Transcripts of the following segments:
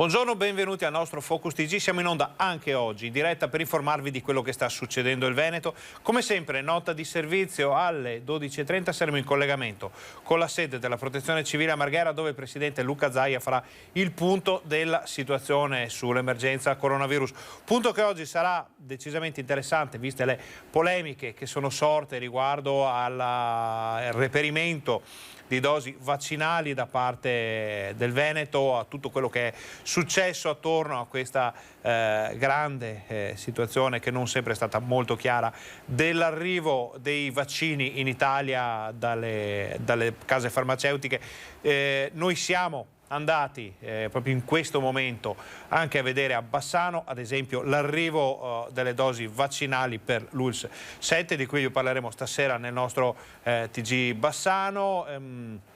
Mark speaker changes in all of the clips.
Speaker 1: Buongiorno, benvenuti al nostro Focus TG. Siamo in onda anche oggi, in diretta per informarvi di quello che sta succedendo in Veneto. Come sempre, nota di servizio alle 12:30 saremo in collegamento con la sede della Protezione Civile a Marghera, dove il Presidente Luca Zaia farà il punto della situazione sull'emergenza coronavirus. Punto che oggi sarà decisamente interessante, viste le polemiche che sono sorte riguardo al reperimento di dosi vaccinali da parte del Veneto, a tutto quello che è successo attorno a questa grande situazione che non sempre è stata molto chiara dell'arrivo dei vaccini in Italia dalle case farmaceutiche. Noi siamo andati proprio in questo momento anche a vedere a Bassano, ad esempio, l'arrivo delle dosi vaccinali per l'ULSS 7, di cui vi parleremo stasera nel nostro TG Bassano.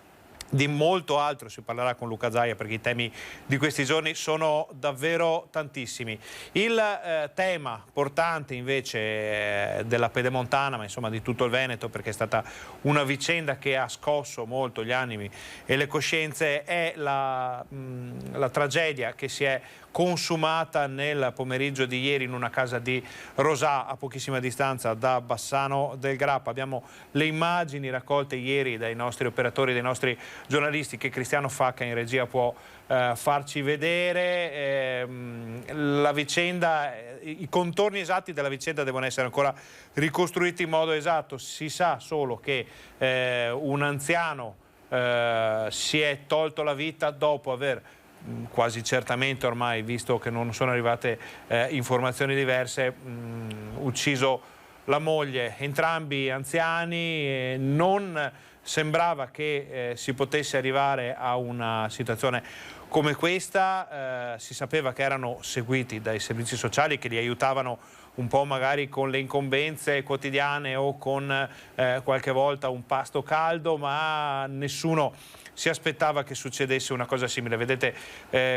Speaker 1: Di molto altro si parlerà con Luca Zaia, perché i temi di questi giorni sono davvero tantissimi. Il tema portante invece della Pedemontana, ma insomma di tutto il Veneto, perché è stata una vicenda che ha scosso molto gli animi e le coscienze, è la tragedia che si è consumata nel pomeriggio di ieri in una casa di Rosà, a pochissima distanza da Bassano del Grappa. Abbiamo le immagini raccolte ieri dai nostri operatori, dai nostri giornalisti, che Cristiano Facca in regia può farci vedere. La vicenda, i contorni esatti della vicenda devono essere ancora ricostruiti in modo esatto. Si sa solo che un anziano si è tolto la vita dopo aver quasi certamente, ormai, visto che non sono arrivate informazioni diverse, ucciso la moglie. Entrambi anziani, non sembrava che si potesse arrivare a una situazione come questa. Si sapeva che erano seguiti dai servizi sociali che li aiutavano un po' magari con le incombenze quotidiane o con qualche volta un pasto caldo, ma nessuno si aspettava che succedesse una cosa simile. Vedete,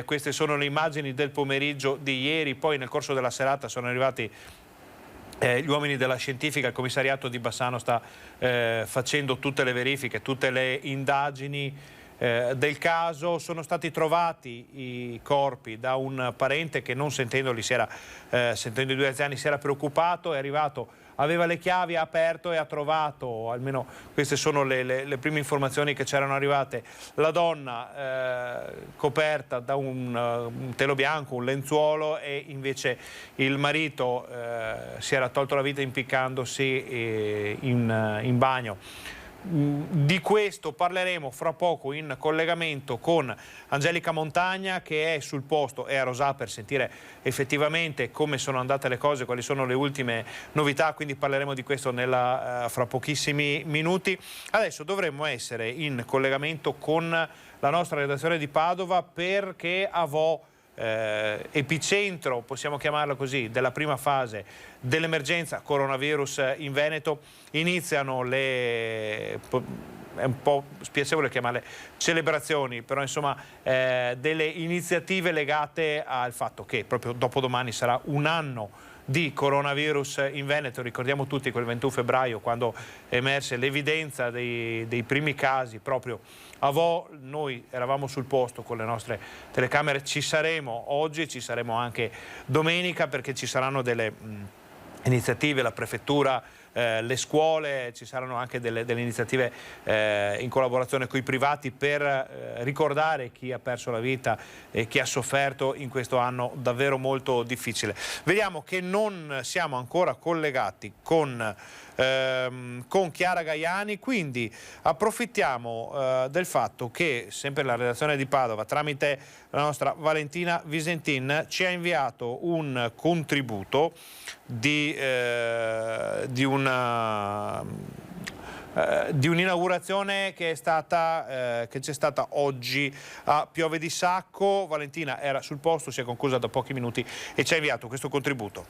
Speaker 1: queste sono le immagini del pomeriggio di ieri. Poi nel corso della serata sono arrivati gli uomini della scientifica. Il commissariato di Bassano sta facendo tutte le verifiche, tutte le indagini del caso. Sono stati trovati i corpi da un parente che, non sentendoli, sentendo i due anziani, si era preoccupato. È arrivato, aveva le chiavi, ha aperto e ha trovato, almeno queste sono le prime informazioni che c'erano arrivate, la donna coperta da un telo bianco, un lenzuolo, e invece il marito si era tolto la vita impiccandosi in bagno. Di questo parleremo fra poco in collegamento con Angelica Montagna, che è sul posto, è a Rosà, per sentire effettivamente come sono andate le cose, quali sono le ultime novità. Quindi parleremo di questo fra pochissimi minuti. Adesso dovremmo essere in collegamento con la nostra redazione di Padova, perché a Vo, epicentro, possiamo chiamarlo così, della prima fase dell'emergenza coronavirus in Veneto, iniziano è un po' spiacevole chiamarle celebrazioni, però insomma delle iniziative legate al fatto che proprio dopodomani sarà un anno di coronavirus in Veneto. Ricordiamo tutti quel 21 febbraio, quando emerse l'evidenza dei primi casi proprio a Vo. Noi eravamo sul posto con le nostre telecamere, ci saremo oggi, ci saremo anche domenica, perché ci saranno delle iniziative, la prefettura, le scuole, ci saranno anche delle iniziative in collaborazione con i privati per ricordare chi ha perso la vita e chi ha sofferto in questo anno davvero molto difficile. Vediamo che non siamo ancora collegati con Chiara Gaiani, quindi approfittiamo del fatto che sempre la redazione di Padova, tramite la nostra Valentina Visentin, ci ha inviato un contributo di un'inaugurazione che c'è stata oggi a Piove di Sacco. Valentina era sul posto, si è conclusa da pochi minuti e ci ha inviato questo contributo.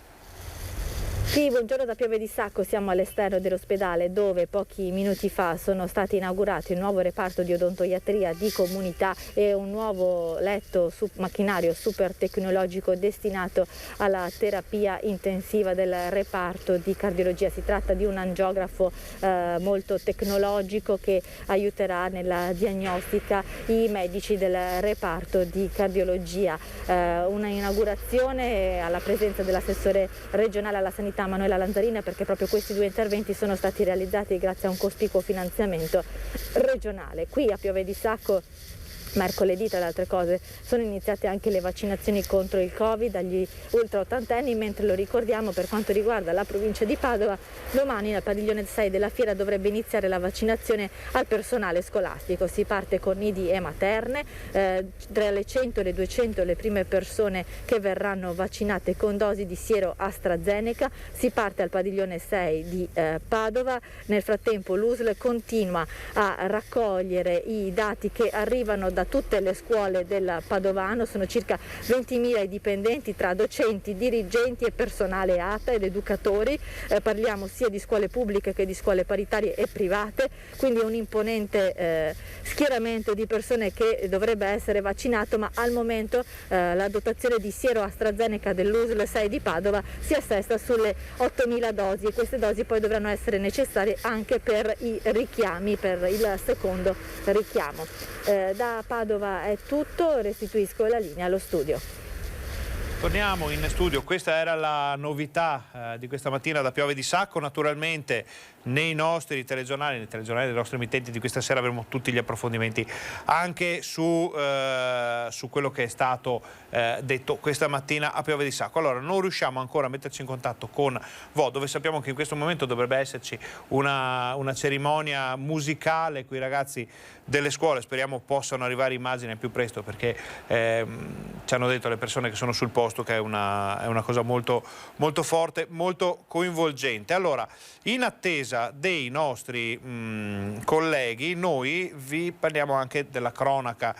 Speaker 2: Sì, buongiorno da Pieve di Sacco, siamo all'esterno dell'ospedale dove pochi minuti fa sono stati inaugurati un nuovo reparto di odontoiatria di comunità e un nuovo letto macchinario super tecnologico destinato alla terapia intensiva del reparto di cardiologia. Si tratta di un angiografo molto tecnologico che aiuterà nella diagnostica i medici del reparto di cardiologia. Una inaugurazione alla presenza dell'assessore regionale alla sanità Manuela Lanzarina, perché proprio questi due interventi sono stati realizzati grazie a un cospicuo finanziamento regionale. Qui a Pieve di Sacco mercoledì, tra le altre cose, sono iniziate anche le vaccinazioni contro il Covid agli ultra ottantenni, mentre lo ricordiamo per quanto riguarda la provincia di Padova, domani nel padiglione 6 della fiera dovrebbe iniziare la vaccinazione al personale scolastico. Si parte con nidi e materne, tra le 100 e le 200 le prime persone che verranno vaccinate con dosi di siero AstraZeneca. Si parte al padiglione 6 di Padova. Nel frattempo l'USL continua a raccogliere i dati che arrivano da tutte le scuole del Padovano. Sono circa 20.000 i dipendenti tra docenti, dirigenti e personale ATA ed educatori. Parliamo sia di scuole pubbliche che di scuole paritarie e private, quindi un imponente schieramento di persone che dovrebbe essere vaccinato, ma al momento la dotazione di siero AstraZeneca dell'USL 6 di Padova si assesta sulle 8.000 dosi, e queste dosi poi dovranno essere necessarie anche per i richiami, per il secondo richiamo. Da Padova è tutto, restituisco la linea allo studio.
Speaker 1: Torniamo in studio, questa era la novità di questa mattina da Piove di Sacco. Naturalmente nei nostri telegiornali, nei telegiornali dei nostri emittenti di questa sera avremo tutti gli approfondimenti anche su quello che è stato detto questa mattina a Piove di Sacco. Allora, non riusciamo ancora a metterci in contatto con Vo, dove sappiamo che in questo momento dovrebbe esserci una cerimonia musicale con i ragazzi delle scuole. Speriamo possano arrivare immagini al più presto, perché ci hanno detto le persone che sono sul posto che è una cosa molto, molto forte, molto coinvolgente. Allora, in attesa dei nostri colleghi, noi vi parliamo anche della cronaca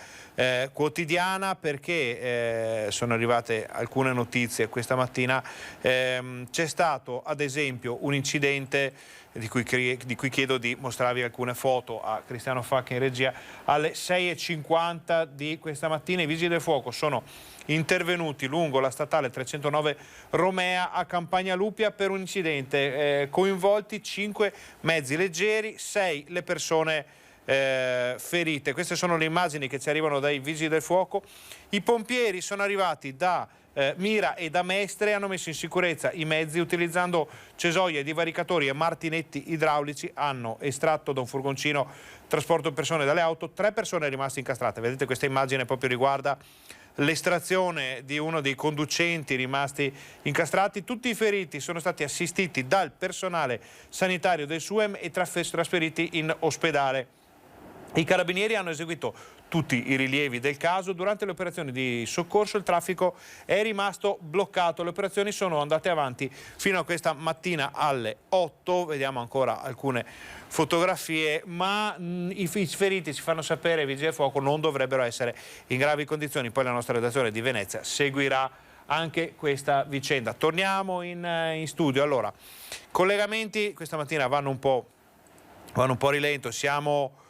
Speaker 1: quotidiana, perché sono arrivate alcune notizie questa mattina. C'è stato ad esempio un incidente di cui chiedo di mostrarvi alcune foto a Cristiano Facchi in regia. Alle 6:50 di questa mattina i Vigili del Fuoco sono intervenuti lungo la statale 309 Romea a Campagnalupia per un incidente, coinvolti 5 mezzi leggeri, 6 le persone ferite. Queste sono le immagini che ci arrivano dai Vigili del Fuoco. I pompieri sono arrivati da Mira e da Mestre e hanno messo in sicurezza i mezzi utilizzando cesoie, divaricatori e martinetti idraulici. Hanno estratto da un furgoncino trasporto persone dalle auto 3 persone rimaste incastrate. Vedete, questa immagine proprio riguarda l'estrazione di uno dei conducenti rimasti incastrati. Tutti i feriti sono stati assistiti dal personale sanitario del SUEM e trasferiti in ospedale. I carabinieri hanno eseguito tutti i rilievi del caso. Durante le operazioni di soccorso il traffico è rimasto bloccato. Le operazioni sono andate avanti fino a questa mattina alle 8. Vediamo ancora alcune fotografie, ma i feriti, ci fanno sapere i Vigili del Fuoco, non dovrebbero essere in gravi condizioni. Poi la nostra redazione di Venezia seguirà anche questa vicenda. Torniamo in studio. Allora, collegamenti questa mattina vanno un po' a rilento. Siamo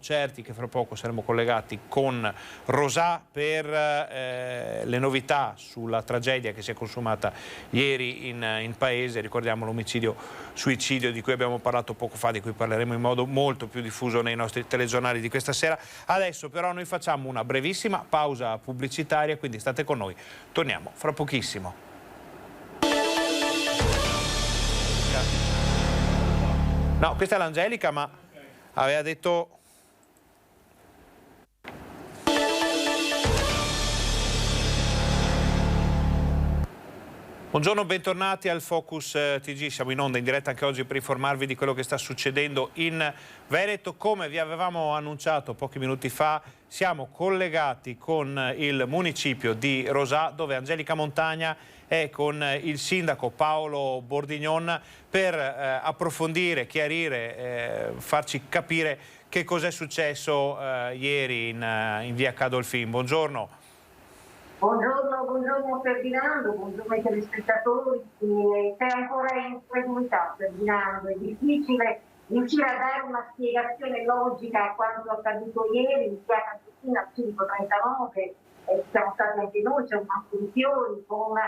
Speaker 1: certi che fra poco saremo collegati con Rosà per le novità sulla tragedia che si è consumata ieri in paese. Ricordiamo l'omicidio-suicidio di cui abbiamo parlato poco fa, di cui parleremo in modo molto più diffuso nei nostri telegiornali di questa sera. Adesso però noi facciamo una brevissima pausa pubblicitaria, quindi state con noi. Torniamo fra pochissimo. No, questa è l'Angelica, ma aveva detto... Buongiorno, bentornati al Focus TG. Siamo in onda in diretta anche oggi per informarvi di quello che sta succedendo in Veneto. Come vi avevamo annunciato pochi minuti fa, siamo collegati con il municipio di Rosà, dove Angelica Montagna è con il sindaco Paolo Bordignon per approfondire, chiarire, farci capire che cos'è successo ieri in via Cadolfin. Buongiorno.
Speaker 3: Buongiorno Buongiorno Ferdinando, buongiorno ai telespettatori. C'è ancora incredulità, Ferdinando, è difficile riuscire a dare una spiegazione logica a quanto accaduto ieri in via Cantuccina, civico 39, siamo stati anche noi, c'è un mazzo di fiori con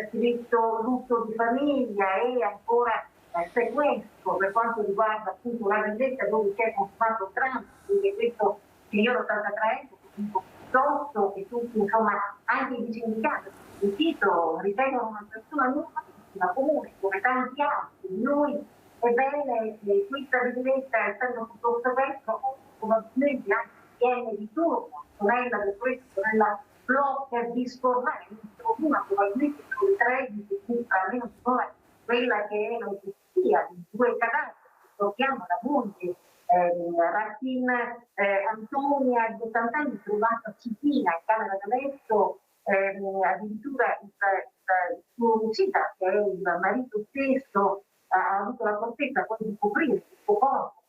Speaker 3: scritto lutto di famiglia e ancora sequestro per quanto riguarda appunto la vendetta dove si è consumato il transito, quindi questo signor 83, piuttosto che tutti, insomma, anche i sindicati del sito ritengono una persona nuova, una comune, come tanti altri di noi. Ebbene, questa vendetta, essendo piuttosto vecchio, probabilmente anche viene di turno, sorella del questo, sorella blocca di sfornare, prima probabilmente sulle 13, almeno sono quella che è l'autopsia di due cadaveri, ricordiamo la moglie Rattin Antonia di 80 anni trovata supina in camera da letto, addirittura il suo omicida, che è il marito stesso, ha avuto la fortezza poi di coprire il suo corpo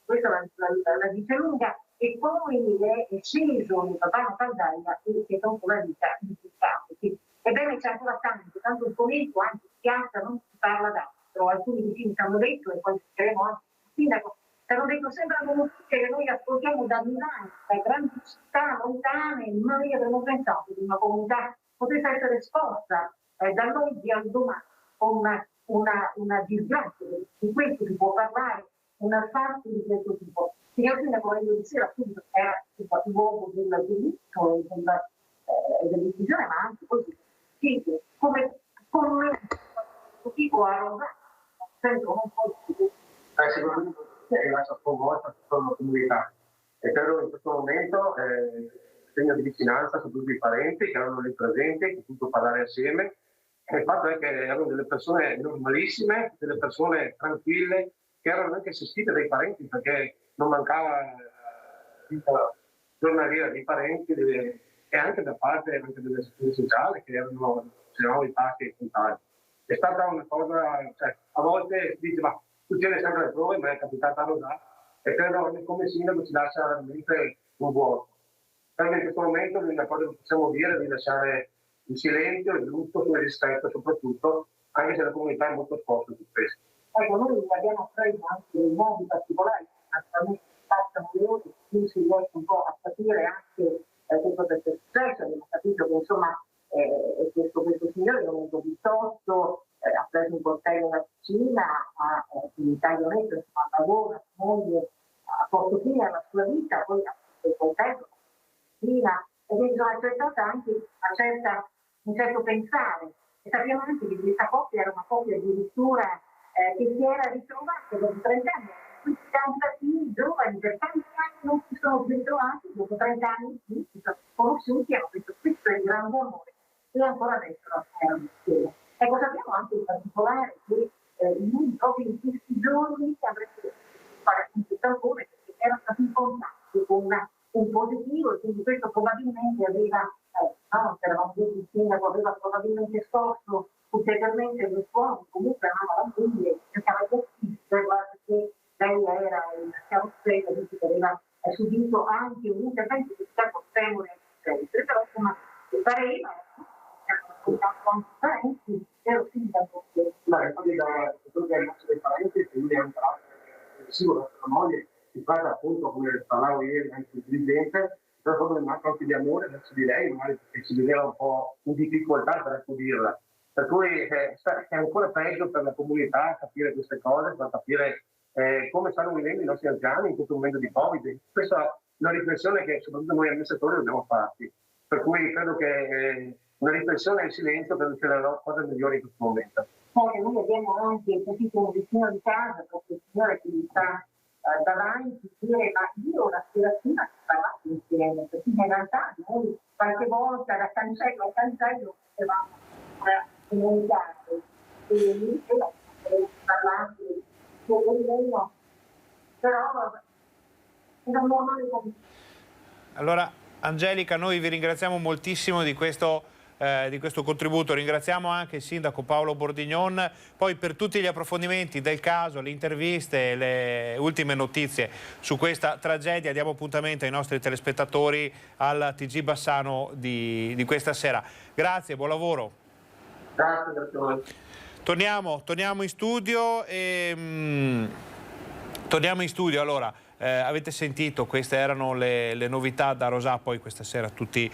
Speaker 3: questo la dice lunga, e poi è sceso nel Babano Caldaia e si è tolto la vita in peccato. Ebbene, c'è ancora tanto il commento, anche in piazza non si parla d'altro, alcuni vicini ci hanno detto, e poi sentiremo anche il sindaco, ci hanno detto sembrano notizie che noi ascoltiamo da Milano, da grandi città lontane, noi avremmo pensato che una comunità potesse essere esposta dall'oggi al domani con una disgrazia. Di questo si può parlare, una fatto di questo tipo. Signor Sindaco, voglio dire, appunto, era il luogo del diritto e della decisione, ma anche così, come questo tipo arrogato, sento un po' di
Speaker 4: sicuramente è rimasta sconvolta tutta una comunità e credo in questo momento segno di vicinanza su tutti i parenti che erano lì presenti, che potuto parlare assieme. E il fatto è che erano delle persone normalissime, delle persone tranquille, che erano anche assistite dai parenti, perché non mancava giornaliera di parenti e anche da parte anche delle strutture sociali che erano i pasti e contagi. È stata una cosa, cioè, a volte si dice ma succede sempre le prove, ma è capitata a Rosà e credo che come sindaco ci lascia veramente un vuoto. Perché in questo momento l'unica cosa che possiamo dire è di lasciare il silenzio, il lutto, il rispetto soprattutto, anche se la comunità è molto esposta su questo.
Speaker 3: Ecco, noi abbiamo preso anche dei modi particolari, naturalmente passano le ore, più si riesce un po' a capire anche quello che è successo, abbiamo capito che insomma questo signore è venuto di sotto, ha preso un coltello da cucina, ha un taglionetto, insomma, al lavoro, la moglie, ha posto fine alla sua vita, poi ha preso il coltello, ed è accettata anche un certo pensare. E sappiamo anche che questa coppia era una coppia addirittura che si era ritrovata dopo 30 anni. Questi cittadini giovani per tanti anni non si sono più ritrovati, dopo 30 anni si sono conosciuti e hanno detto questo è il grande amore e ancora adesso erano insieme. Ecco, sappiamo anche in particolare che lui proprio in questi giorni avrebbe fare appunto il tampone perché era stato in contatto con un positivo e quindi questo probabilmente aveva, eravamo tutti il sindaco, aveva probabilmente scorso ulteriormente le suore, comunque amava la moglie, cercava di assisterla perché lei era in carrozzella, dice che aveva subito anche un intervento di stato femore, però insomma pareva raccontato anche parenti, ero sindaco.
Speaker 4: Ma poi da quello che è il nostro dei parenti, che lui è un sicuro la moglie, si tratta appunto, come parlavo ieri anche il dirigente, però proprio un atto anche di amore verso di lei, magari perché si vedeva un po' in difficoltà per accudirla. Per cui è ancora peggio per la comunità capire queste cose, per capire come stanno vivendo i nostri anziani in questo momento di Covid. Questa è una riflessione che soprattutto noi amministratori dobbiamo farci. Per cui credo che una riflessione in silenzio per essere la cosa migliore in questo momento.
Speaker 3: Noi abbiamo anche sentito un vicino di casa, proprio il signore che mi sta davanti, dire ma io la sera prima ci parlavo insieme, perché in realtà noi qualche volta da cancello a cancello potevamo comunicare e lui diceva che parlare però era normale.
Speaker 1: Allora Angelica, noi vi ringraziamo moltissimo di questo di questo contributo. Ringraziamo anche il sindaco Paolo Bordignon. Poi per tutti gli approfondimenti del caso, le interviste, le ultime notizie su questa tragedia, diamo appuntamento ai nostri telespettatori al TG Bassano di questa sera. Grazie, buon lavoro.
Speaker 4: Grazie a voi.
Speaker 1: Torniamo in studio allora. Avete sentito, queste erano le novità da Rosà, poi questa sera tutti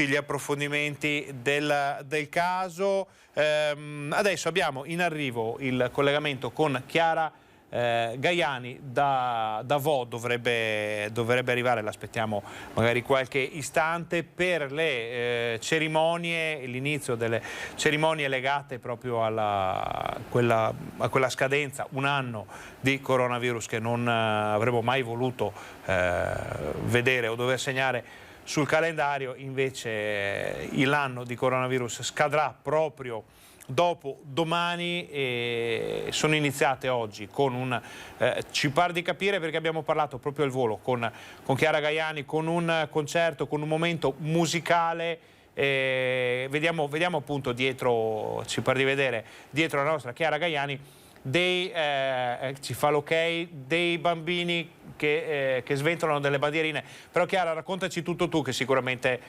Speaker 1: gli approfondimenti del caso. Adesso abbiamo in arrivo il collegamento con Chiara Gaiani da Vo, dovrebbe arrivare, l'aspettiamo magari qualche istante per le cerimonie, l'inizio delle cerimonie legate proprio a quella scadenza, un anno di coronavirus che non avremmo mai voluto vedere o dover segnare sul calendario. Invece l'anno di coronavirus scadrà proprio dopo domani e sono iniziate oggi con un ci par di capire, perché abbiamo parlato proprio al volo con Chiara Gaiani, con un concerto, con un momento musicale. Vediamo appunto dietro, ci par di vedere dietro la nostra Chiara Gaiani ci fa l'ok, dei bambini che sventolano delle bandierine. Però Chiara, raccontaci tutto tu, che sicuramente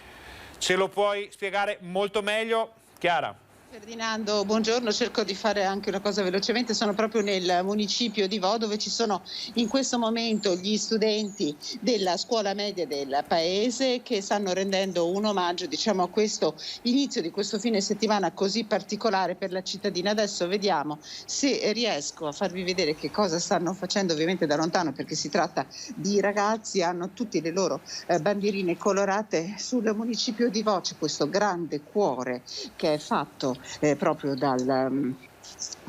Speaker 1: ce lo puoi spiegare molto meglio. Chiara.
Speaker 5: Ferdinando, buongiorno, cerco di fare anche una cosa velocemente. Sono proprio nel municipio di Vo, dove ci sono in questo momento gli studenti della scuola media del paese che stanno rendendo un omaggio, diciamo, a questo inizio di questo fine settimana così particolare per la cittadina. Adesso vediamo se riesco a farvi vedere che cosa stanno facendo, ovviamente da lontano, perché si tratta di ragazzi, hanno tutte le loro bandierine colorate. Sul municipio di Vo c'è questo grande cuore che è fatto proprio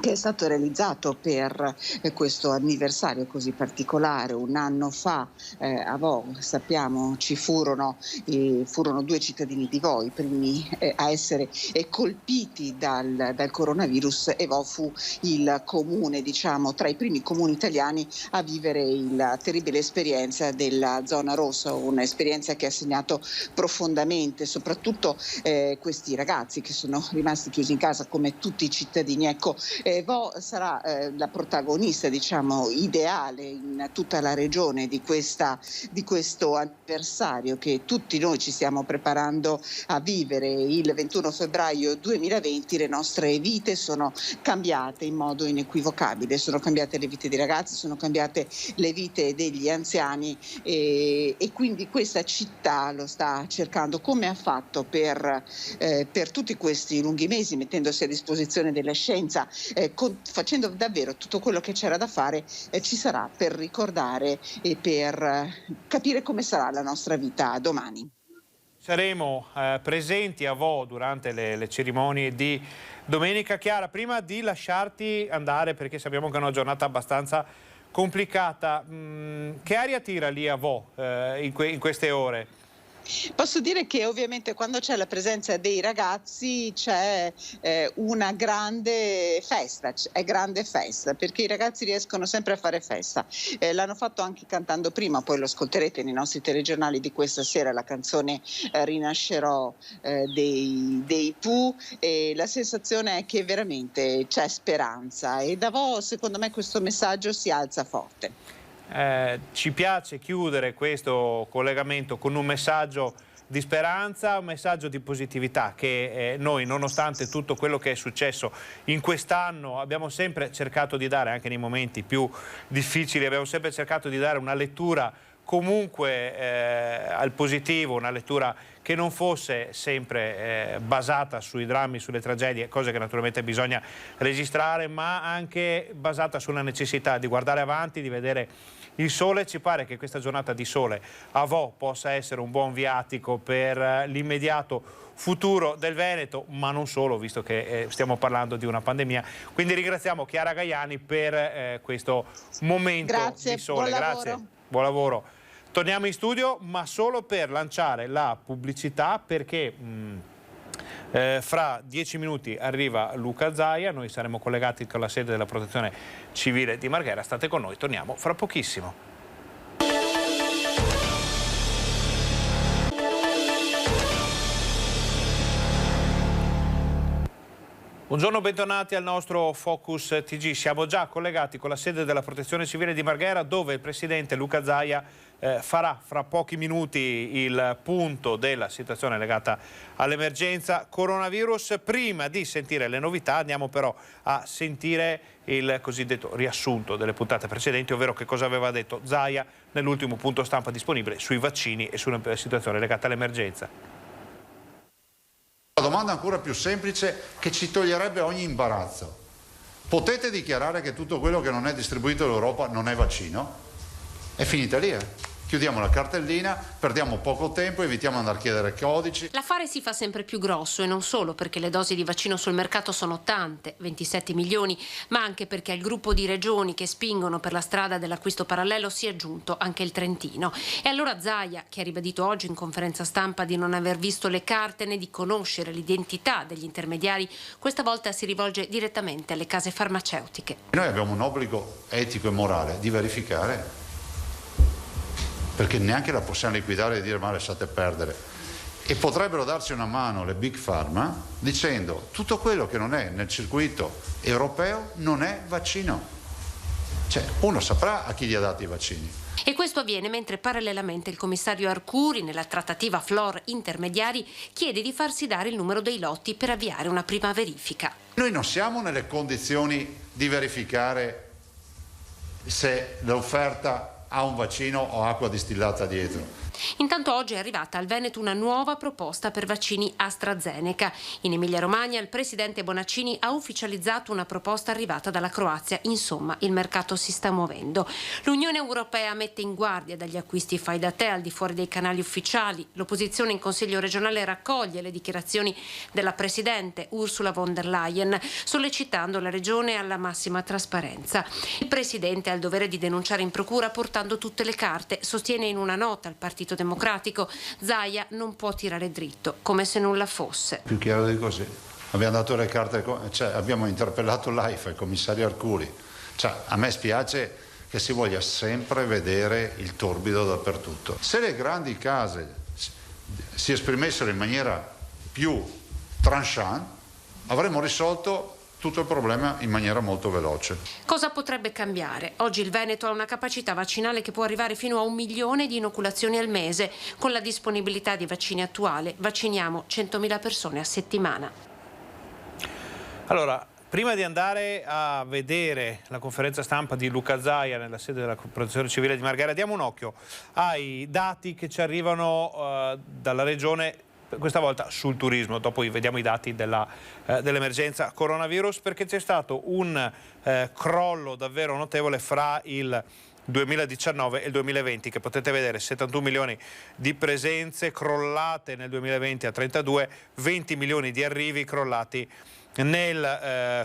Speaker 5: che è stato realizzato per questo anniversario così particolare. Un anno fa a Vo, sappiamo, ci furono 2 cittadini di Vo, i primi a essere colpiti dal coronavirus, e Vo fu il comune, diciamo, tra i primi comuni italiani a vivere la terribile esperienza della zona rossa, un'esperienza che ha segnato profondamente soprattutto questi ragazzi che sono rimasti chiusi in casa come tutti i cittadini. Ecco, Vo sarà la protagonista, diciamo, ideale in tutta la regione di questo anniversario che tutti noi ci stiamo preparando a vivere. Il 21 febbraio 2020 le nostre vite sono cambiate in modo inequivocabile, sono cambiate le vite dei ragazzi, sono cambiate le vite degli anziani e quindi questa città lo sta cercando, come ha fatto per tutti questi lunghi mesi, mettendosi a disposizione della scienza, facendo davvero tutto quello che c'era da fare. Ci sarà per ricordare e per capire come sarà la nostra vita domani.
Speaker 1: Saremo presenti a Vo durante le cerimonie di domenica. Chiara, prima di lasciarti andare, perché sappiamo che è una giornata abbastanza complicata, che aria tira lì a Vo in queste ore?
Speaker 5: Posso dire che ovviamente quando c'è la presenza dei ragazzi c'è una grande festa, è grande festa, perché i ragazzi riescono sempre a fare festa. L'hanno fatto anche cantando prima, poi lo ascolterete nei nostri telegiornali di questa sera, la canzone Rinascerò dei Pooh, e la sensazione è che veramente c'è speranza, e da Vo secondo me questo messaggio si alza forte.
Speaker 1: Ci piace chiudere questo collegamento con un messaggio di speranza, un messaggio di positività che noi, nonostante tutto quello che è successo in quest'anno, abbiamo sempre cercato di dare, anche nei momenti più difficili, abbiamo sempre cercato di dare una lettura comunque al positivo, una lettura che non fosse sempre basata sui drammi, sulle tragedie, cose che naturalmente bisogna registrare, ma anche basata sulla necessità di guardare avanti, di vedere il sole. Ci pare che questa giornata di sole a Vo possa essere un buon viatico per l'immediato futuro del Veneto, ma non solo, visto che stiamo parlando di una pandemia. Quindi ringraziamo Chiara Gaiani per questo momento di sole.
Speaker 5: Buon
Speaker 1: Grazie, buon lavoro. Torniamo in studio, ma solo per lanciare la pubblicità, perché fra 10 minuti arriva Luca Zaia, noi saremo collegati con la sede della Protezione Civile di Marghera. State con noi, torniamo fra pochissimo. Buongiorno, bentornati al nostro Focus TG. Siamo già collegati con la sede della Protezione Civile di Marghera, dove il presidente Luca Zaia farà fra pochi minuti il punto della situazione legata all'emergenza coronavirus. Prima di sentire le novità andiamo però a sentire il cosiddetto riassunto delle puntate precedenti, ovvero che cosa aveva detto Zaia nell'ultimo punto stampa disponibile sui vaccini e sulla situazione legata all'emergenza.
Speaker 6: La domanda ancora più semplice che ci toglierebbe ogni imbarazzo: potete dichiarare che tutto quello che non è distribuito dall'Europa non è vaccino? È finita lì, Chiudiamo la cartellina, perdiamo poco tempo, evitiamo di andare a chiedere codici.
Speaker 7: L'affare si fa sempre più grosso, e non solo perché le dosi di vaccino sul mercato sono tante, 27 milioni, ma anche perché al gruppo di regioni che spingono per la strada dell'acquisto parallelo si è aggiunto anche il Trentino. E allora Zaia, che ha ribadito oggi in conferenza stampa di non aver visto le carte né di conoscere l'identità degli intermediari, questa volta si rivolge direttamente alle case farmaceutiche.
Speaker 6: Noi abbiamo un obbligo etico e morale di verificare, perché neanche la possiamo liquidare e dire ma lasciate perdere. E potrebbero darci una mano le big pharma dicendo tutto quello che non è nel circuito europeo non è vaccino. Cioè uno saprà a chi gli ha dato i vaccini.
Speaker 7: E questo avviene mentre parallelamente il commissario Arcuri, nella trattativa Flor Intermediari, chiede di farsi dare il numero dei lotti per avviare una prima verifica.
Speaker 6: Noi non siamo nelle condizioni di verificare se l'offerta ha un vaccino o acqua distillata dietro.
Speaker 7: Intanto oggi è arrivata al Veneto una nuova proposta per vaccini AstraZeneca. In Emilia-Romagna il presidente Bonaccini ha ufficializzato una proposta arrivata dalla Croazia. Insomma, il mercato si sta muovendo. L'Unione Europea mette in guardia dagli acquisti fai da te al di fuori dei canali ufficiali. L'opposizione in Consiglio regionale raccoglie le dichiarazioni della presidente Ursula von der Leyen, sollecitando la regione alla massima trasparenza. Il presidente ha il dovere di denunciare in procura portando tutte le carte, sostiene in una nota al Partito Democratico. Zaia non può tirare dritto, come se nulla fosse.
Speaker 6: Più chiaro di così. Abbiamo dato le carte, abbiamo interpellato l'AIFA, il commissario Arcuri. A me spiace che si voglia sempre vedere il torbido dappertutto. Se le grandi case si esprimessero in maniera più tranchant, avremmo risolto tutto il problema in maniera molto veloce.
Speaker 7: Cosa potrebbe cambiare? Oggi il Veneto ha una capacità vaccinale che può arrivare fino a 1 milione di inoculazioni al mese. Con la disponibilità di vaccini attuale vacciniamo 100.000 persone a settimana.
Speaker 1: Allora, prima di andare a vedere la conferenza stampa di Luca Zaia nella sede della Protezione Civile di Marghera, diamo un occhio ai dati che ci arrivano dalla regione, questa volta sul turismo. Dopo vediamo i dati dell'emergenza coronavirus, perché c'è stato un crollo davvero notevole fra il 2019 e il 2020, che potete vedere: 71 milioni di presenze crollate nel 2020 a 32, 20 milioni di arrivi crollati nel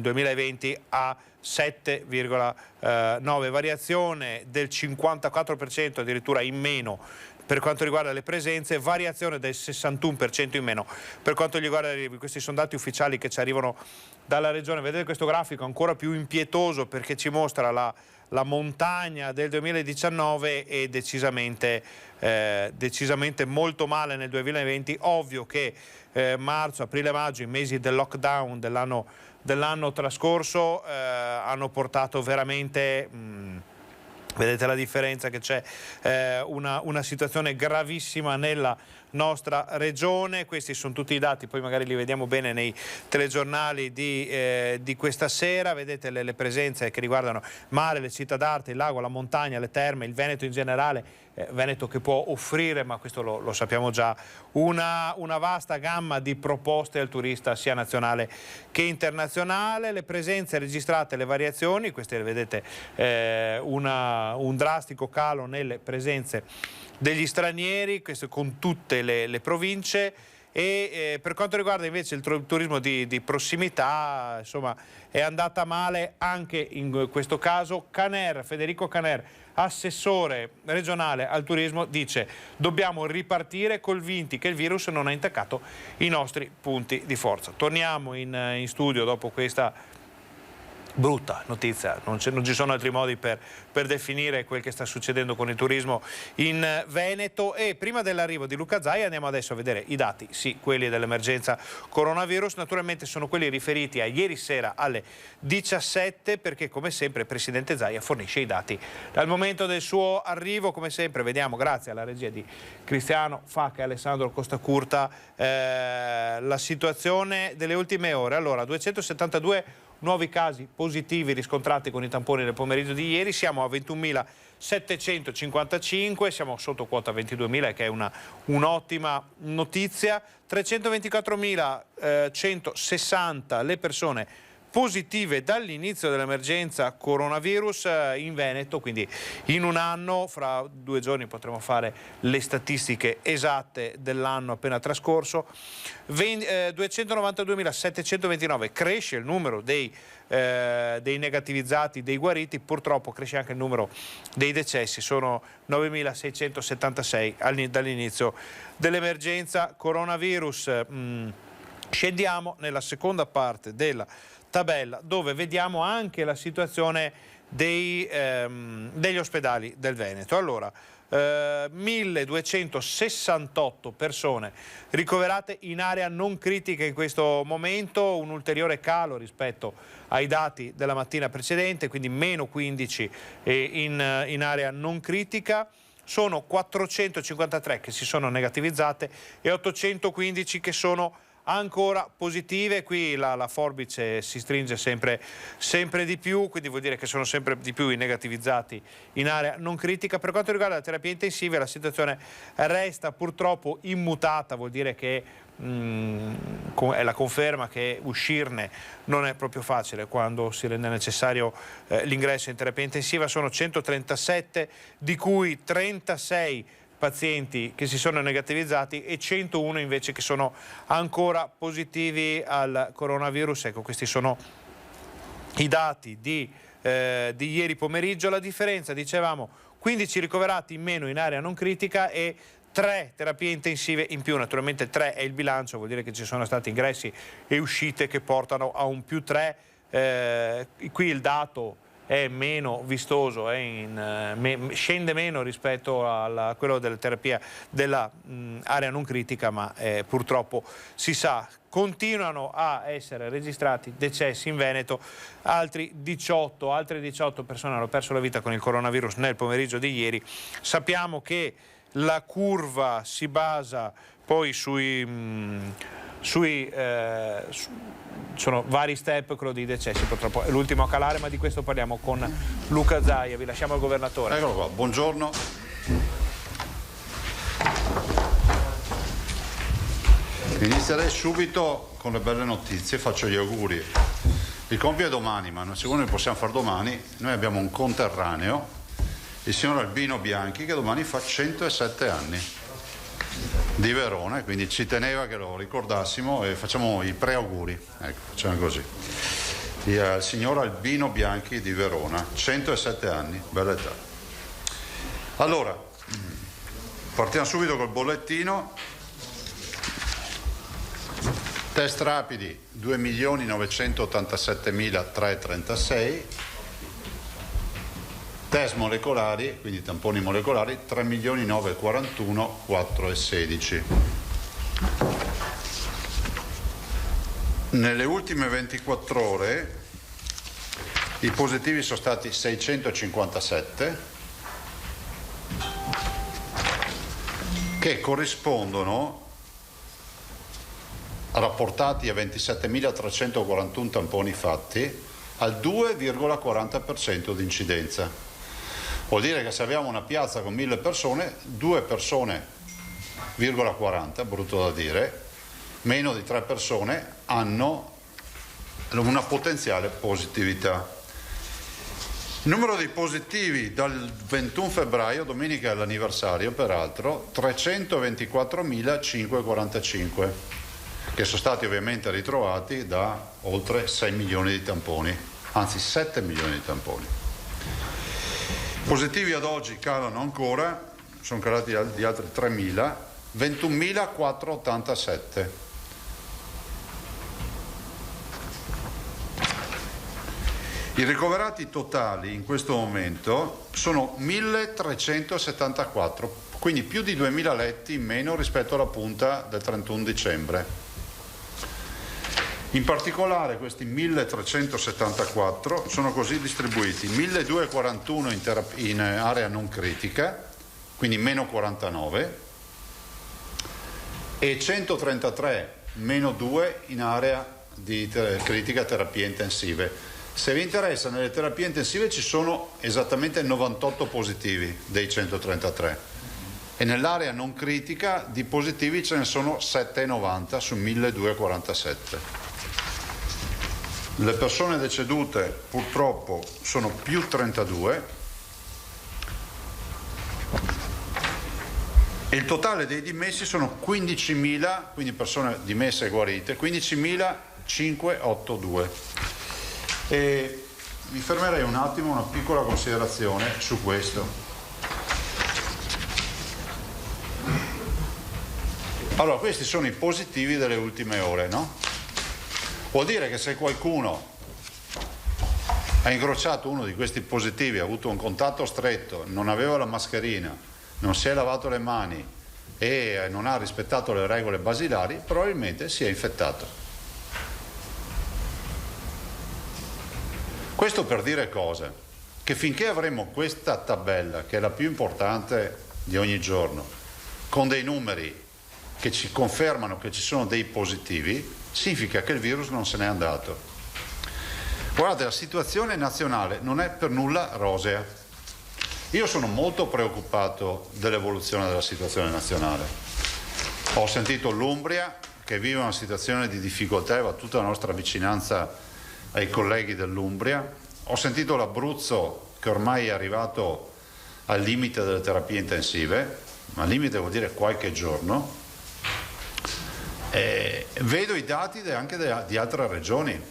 Speaker 1: 2020 a 7,9, variazione del 54% addirittura in meno per quanto riguarda le presenze, variazione del 61% in meno per quanto riguarda gli arrivi. Questi sono dati ufficiali che ci arrivano dalla regione. Vedete questo grafico ancora più impietoso, perché ci mostra la montagna del 2019 e decisamente molto male nel 2020. Ovvio che marzo, aprile, maggio, i mesi del lockdown dell'anno trascorso hanno portato veramente... Vedete la differenza che c'è, una situazione gravissima nella nostra regione. Questi sono tutti i dati, poi magari li vediamo bene nei telegiornali di questa sera. Vedete le presenze che riguardano mare, le città d'arte, il lago, la montagna, le terme, il Veneto in generale. Veneto che può offrire, ma questo lo sappiamo già, una vasta gamma di proposte al turista sia nazionale che internazionale. Le presenze registrate, le variazioni, queste le vedete, un drastico calo nelle presenze degli stranieri, questo con tutte le province. E per quanto riguarda invece il turismo di prossimità, insomma, è andata male anche in questo caso. Federico Caner, assessore regionale al turismo, dice: dobbiamo ripartire convinti che il virus non ha intaccato i nostri punti di forza. Torniamo in studio dopo questa Brutta notizia, non ci sono altri modi per definire quel che sta succedendo con il turismo in Veneto. E prima dell'arrivo di Luca Zaia andiamo adesso a vedere i dati, sì, quelli dell'emergenza coronavirus, naturalmente sono quelli riferiti a ieri sera alle 17, perché come sempre il Presidente Zaia fornisce i dati dal momento del suo arrivo. Come sempre vediamo, grazie alla regia di Cristiano Facca e Alessandro Costacurta, la situazione delle ultime ore. Allora, 272 nuovi casi positivi riscontrati con i tamponi nel pomeriggio di ieri, siamo a 21.755, siamo sotto quota 22.000, che è un'ottima notizia. 324.160 le persone positive dall'inizio dell'emergenza coronavirus in Veneto, quindi in un anno, fra 2 giorni potremo fare le statistiche esatte dell'anno appena trascorso. 292.729 cresce il numero dei negativizzati, dei guariti, purtroppo cresce anche il numero dei decessi, sono 9.676 dall'inizio dell'emergenza coronavirus. Scendiamo nella seconda parte della tabella, dove vediamo anche la situazione degli ospedali del Veneto. Allora, 1268 persone ricoverate in area non critica in questo momento, un ulteriore calo rispetto ai dati della mattina precedente, quindi meno 15 in area non critica. Sono 453 che si sono negativizzate e 815 che sono ancora positive. Qui la forbice si stringe sempre di più, quindi vuol dire che sono sempre di più i negativizzati in area non critica. Per quanto riguarda la terapia intensiva, la situazione resta purtroppo immutata, vuol dire che è la conferma che uscirne non è proprio facile quando si rende necessario l'ingresso in terapia intensiva. Sono 137, di cui 36 pazienti che si sono negativizzati e 101 invece che sono ancora positivi al coronavirus. Ecco, questi sono i dati di ieri pomeriggio. La differenza, dicevamo, 15 ricoverati in meno in area non critica e 3 terapie intensive in più. Naturalmente 3 è il bilancio, vuol dire che ci sono stati ingressi e uscite che portano a un più 3. Qui il dato è meno vistoso, scende meno rispetto a quello della terapia dell'area non critica, ma purtroppo si sa, continuano a essere registrati decessi in Veneto. Altre 18 persone hanno perso la vita con il coronavirus nel pomeriggio di ieri. Sappiamo che la curva si basa poi sono vari step, quello dei decessi purtroppo è l'ultimo a calare, ma di questo parliamo con Luca Zaia. Vi lasciamo al governatore.
Speaker 6: Eccolo qua, buongiorno. Inizierei subito con le belle notizie, faccio gli auguri. Il compito è domani, ma non secondo noi possiamo fare domani. Noi abbiamo un conterraneo, il signor Albino Bianchi, che domani fa 107 anni. Di Verona, quindi ci teneva che lo ricordassimo e facciamo i preauguri. Ecco, facciamo così. Il signor Albino Bianchi di Verona, 107 anni, bella età. Allora, partiamo subito col bollettino. Test rapidi 2.987.336. Test molecolari, quindi tamponi molecolari, 3.941.416. Nelle ultime 24 ore i positivi sono stati 657, che corrispondono, rapportati a 27.341 tamponi fatti, al 2,40% di incidenza. Vuol dire che se abbiamo una piazza con 1000 persone, 2 persone,40, brutto da dire, meno di 3 persone hanno una potenziale positività. Il numero di positivi dal 21 febbraio, domenica è l'anniversario peraltro, 324.545, che sono stati ovviamente ritrovati da oltre 6 milioni di tamponi, anzi 7 milioni di tamponi. Positivi ad oggi calano ancora, sono calati di altri 3.000, 21.487. I ricoverati totali in questo momento sono 1374, quindi più di 2000 letti in meno rispetto alla punta del 31 dicembre. In particolare questi 1374 sono così distribuiti: 1241 in area non critica, quindi meno 49, e 133 meno 2 in area di critica terapie intensive. Se vi interessa, nelle terapie intensive ci sono esattamente 98 positivi dei 133 e nell'area non critica di positivi ce ne sono 7,90 su 1247. Le persone decedute purtroppo sono più 32 e il totale dei dimessi sono 15.000, quindi persone dimesse e guarite, 15.582. E mi fermerei un attimo, una piccola considerazione su questo. Allora, questi sono i positivi delle ultime ore, no? Vuol dire che se qualcuno ha incrociato uno di questi positivi, ha avuto un contatto stretto, non aveva la mascherina, non si è lavato le mani e non ha rispettato le regole basilari, probabilmente si è infettato. Questo per dire cosa? Che finché avremo questa tabella, che è la più importante di ogni giorno, con dei numeri che ci confermano che ci sono dei positivi, significa che il virus non se n'è andato. Guardate, la situazione nazionale non è per nulla rosea. Io sono molto preoccupato dell'evoluzione della situazione nazionale. Ho sentito l'Umbria che vive una situazione di difficoltà e va tutta la nostra vicinanza ai colleghi dell'Umbria. Ho sentito l'Abruzzo che ormai è arrivato al limite delle terapie intensive, ma limite vuol dire qualche giorno. Vedo i dati anche di altre regioni.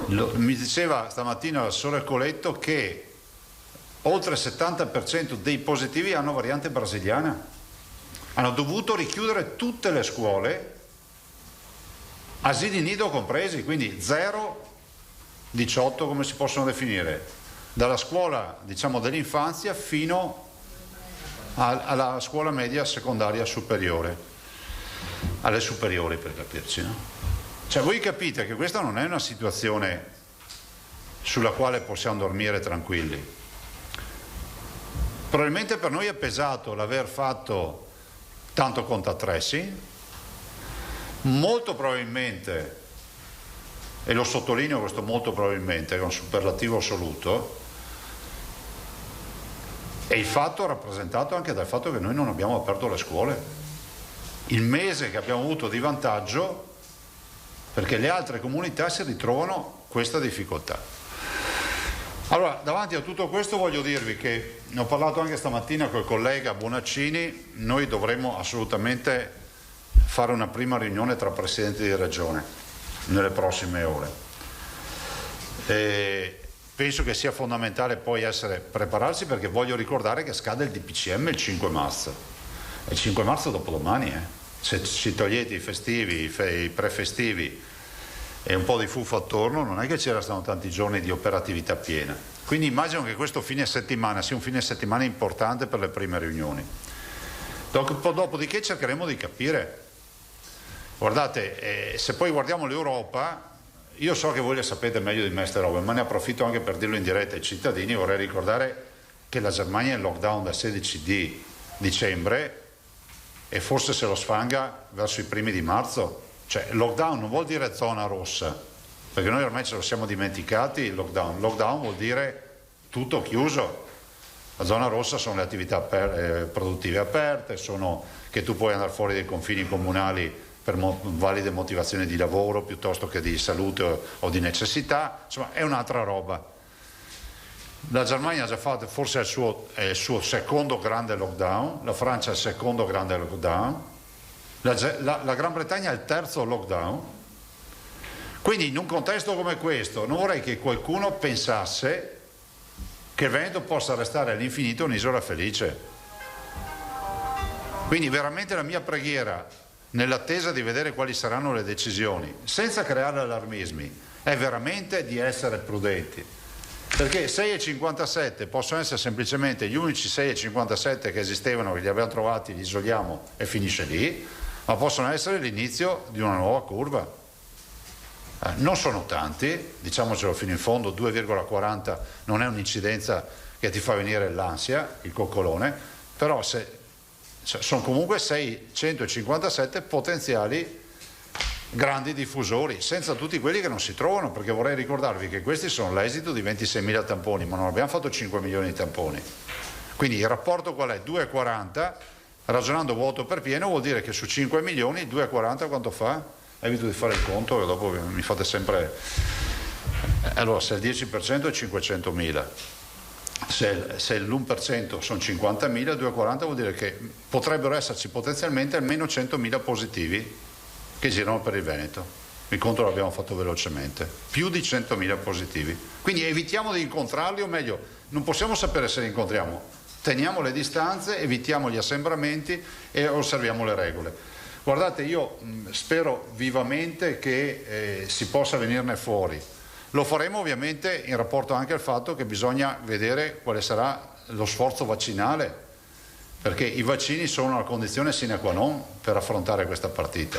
Speaker 6: Mi diceva stamattina l'assessore Coletto che oltre il 70% dei positivi hanno variante brasiliana. Hanno dovuto richiudere tutte le scuole, asili nido compresi, quindi 0-18 come si possono definire, dalla scuola diciamo dell'infanzia fino alla scuola media secondaria superiore, alle superiori per capirci, no? Cioè voi capite che questa non è una situazione sulla quale possiamo dormire tranquilli. Probabilmente per noi è pesato l'aver fatto tanto contact tracing, molto probabilmente, e lo sottolineo questo molto probabilmente, che è un superlativo assoluto, e il fatto rappresentato anche dal fatto che noi non abbiamo aperto le scuole. Il mese che abbiamo avuto di vantaggio perché le altre comunità si ritrovano questa difficoltà. Allora, davanti a tutto questo voglio dirvi che ne ho parlato anche stamattina col collega Bonaccini, noi dovremmo assolutamente fare una prima riunione tra presidenti di regione nelle prossime ore. Penso che sia fondamentale poi prepararsi, perché voglio ricordare che scade il DPCM il 5 marzo. È il 5 marzo dopodomani, Se ci togliete i festivi, i prefestivi e un po' di fuffa attorno, non è che ci restano tanti giorni di operatività piena. Quindi immagino che questo fine settimana sia un fine settimana importante per le prime riunioni. Dopodiché cercheremo di capire. Guardate, se poi guardiamo l'Europa, io so che voi le sapete meglio di me ste robe, ma ne approfitto anche per dirlo in diretta ai cittadini. Vorrei ricordare che la Germania è in lockdown dal 16 di dicembre e forse se lo sfanga verso i primi di marzo. Cioè lockdown non vuol dire zona rossa, perché noi ormai ce lo siamo dimenticati il lockdown. Lockdown vuol dire tutto chiuso. La zona rossa sono le attività produttive aperte, sono che tu puoi andare fuori dai confini comunali per valide motivazioni di lavoro piuttosto che di salute o di necessità, insomma è un'altra roba. La Germania ha già fatto, forse è il suo secondo grande lockdown, la Francia è il secondo grande lockdown, la Gran Bretagna è il terzo lockdown. Quindi in un contesto come questo non vorrei che qualcuno pensasse che il Veneto possa restare all'infinito un'isola felice. Quindi veramente la mia preghiera, nell'attesa di vedere quali saranno le decisioni, senza creare allarmismi, è veramente di essere prudenti, perché 6,57 possono essere semplicemente gli unici 6,57 che esistevano, che li abbiamo trovati, li isoliamo e finisce lì, ma possono essere l'inizio di una nuova curva. Non sono tanti, diciamocelo fino in fondo, 2,40 non è un'incidenza che ti fa venire l'ansia, il coccolone, però sono comunque 657 potenziali grandi diffusori, senza tutti quelli che non si trovano, perché vorrei ricordarvi che questi sono l'esito di 26.000 tamponi, ma non abbiamo fatto 5 milioni di tamponi. Quindi il rapporto qual è? 2,40, ragionando vuoto per pieno, vuol dire che su 5 milioni 2,40 quanto fa? Evito di fare il conto, che dopo mi fate sempre... Allora, se il 10% è 500.000, se l'1% sono 50.000, 2,40 vuol dire che potrebbero esserci potenzialmente almeno 100.000 positivi che girano per il Veneto. Il conto l'abbiamo fatto velocemente, più di 100.000 positivi. Quindi evitiamo di incontrarli, o meglio, non possiamo sapere se li incontriamo. Teniamo le distanze, evitiamo gli assembramenti e osserviamo le regole. Guardate, io spero vivamente che si possa venirne fuori. Lo faremo ovviamente in rapporto anche al fatto che bisogna vedere quale sarà lo sforzo vaccinale, perché i vaccini sono una condizione sine qua non per affrontare questa partita.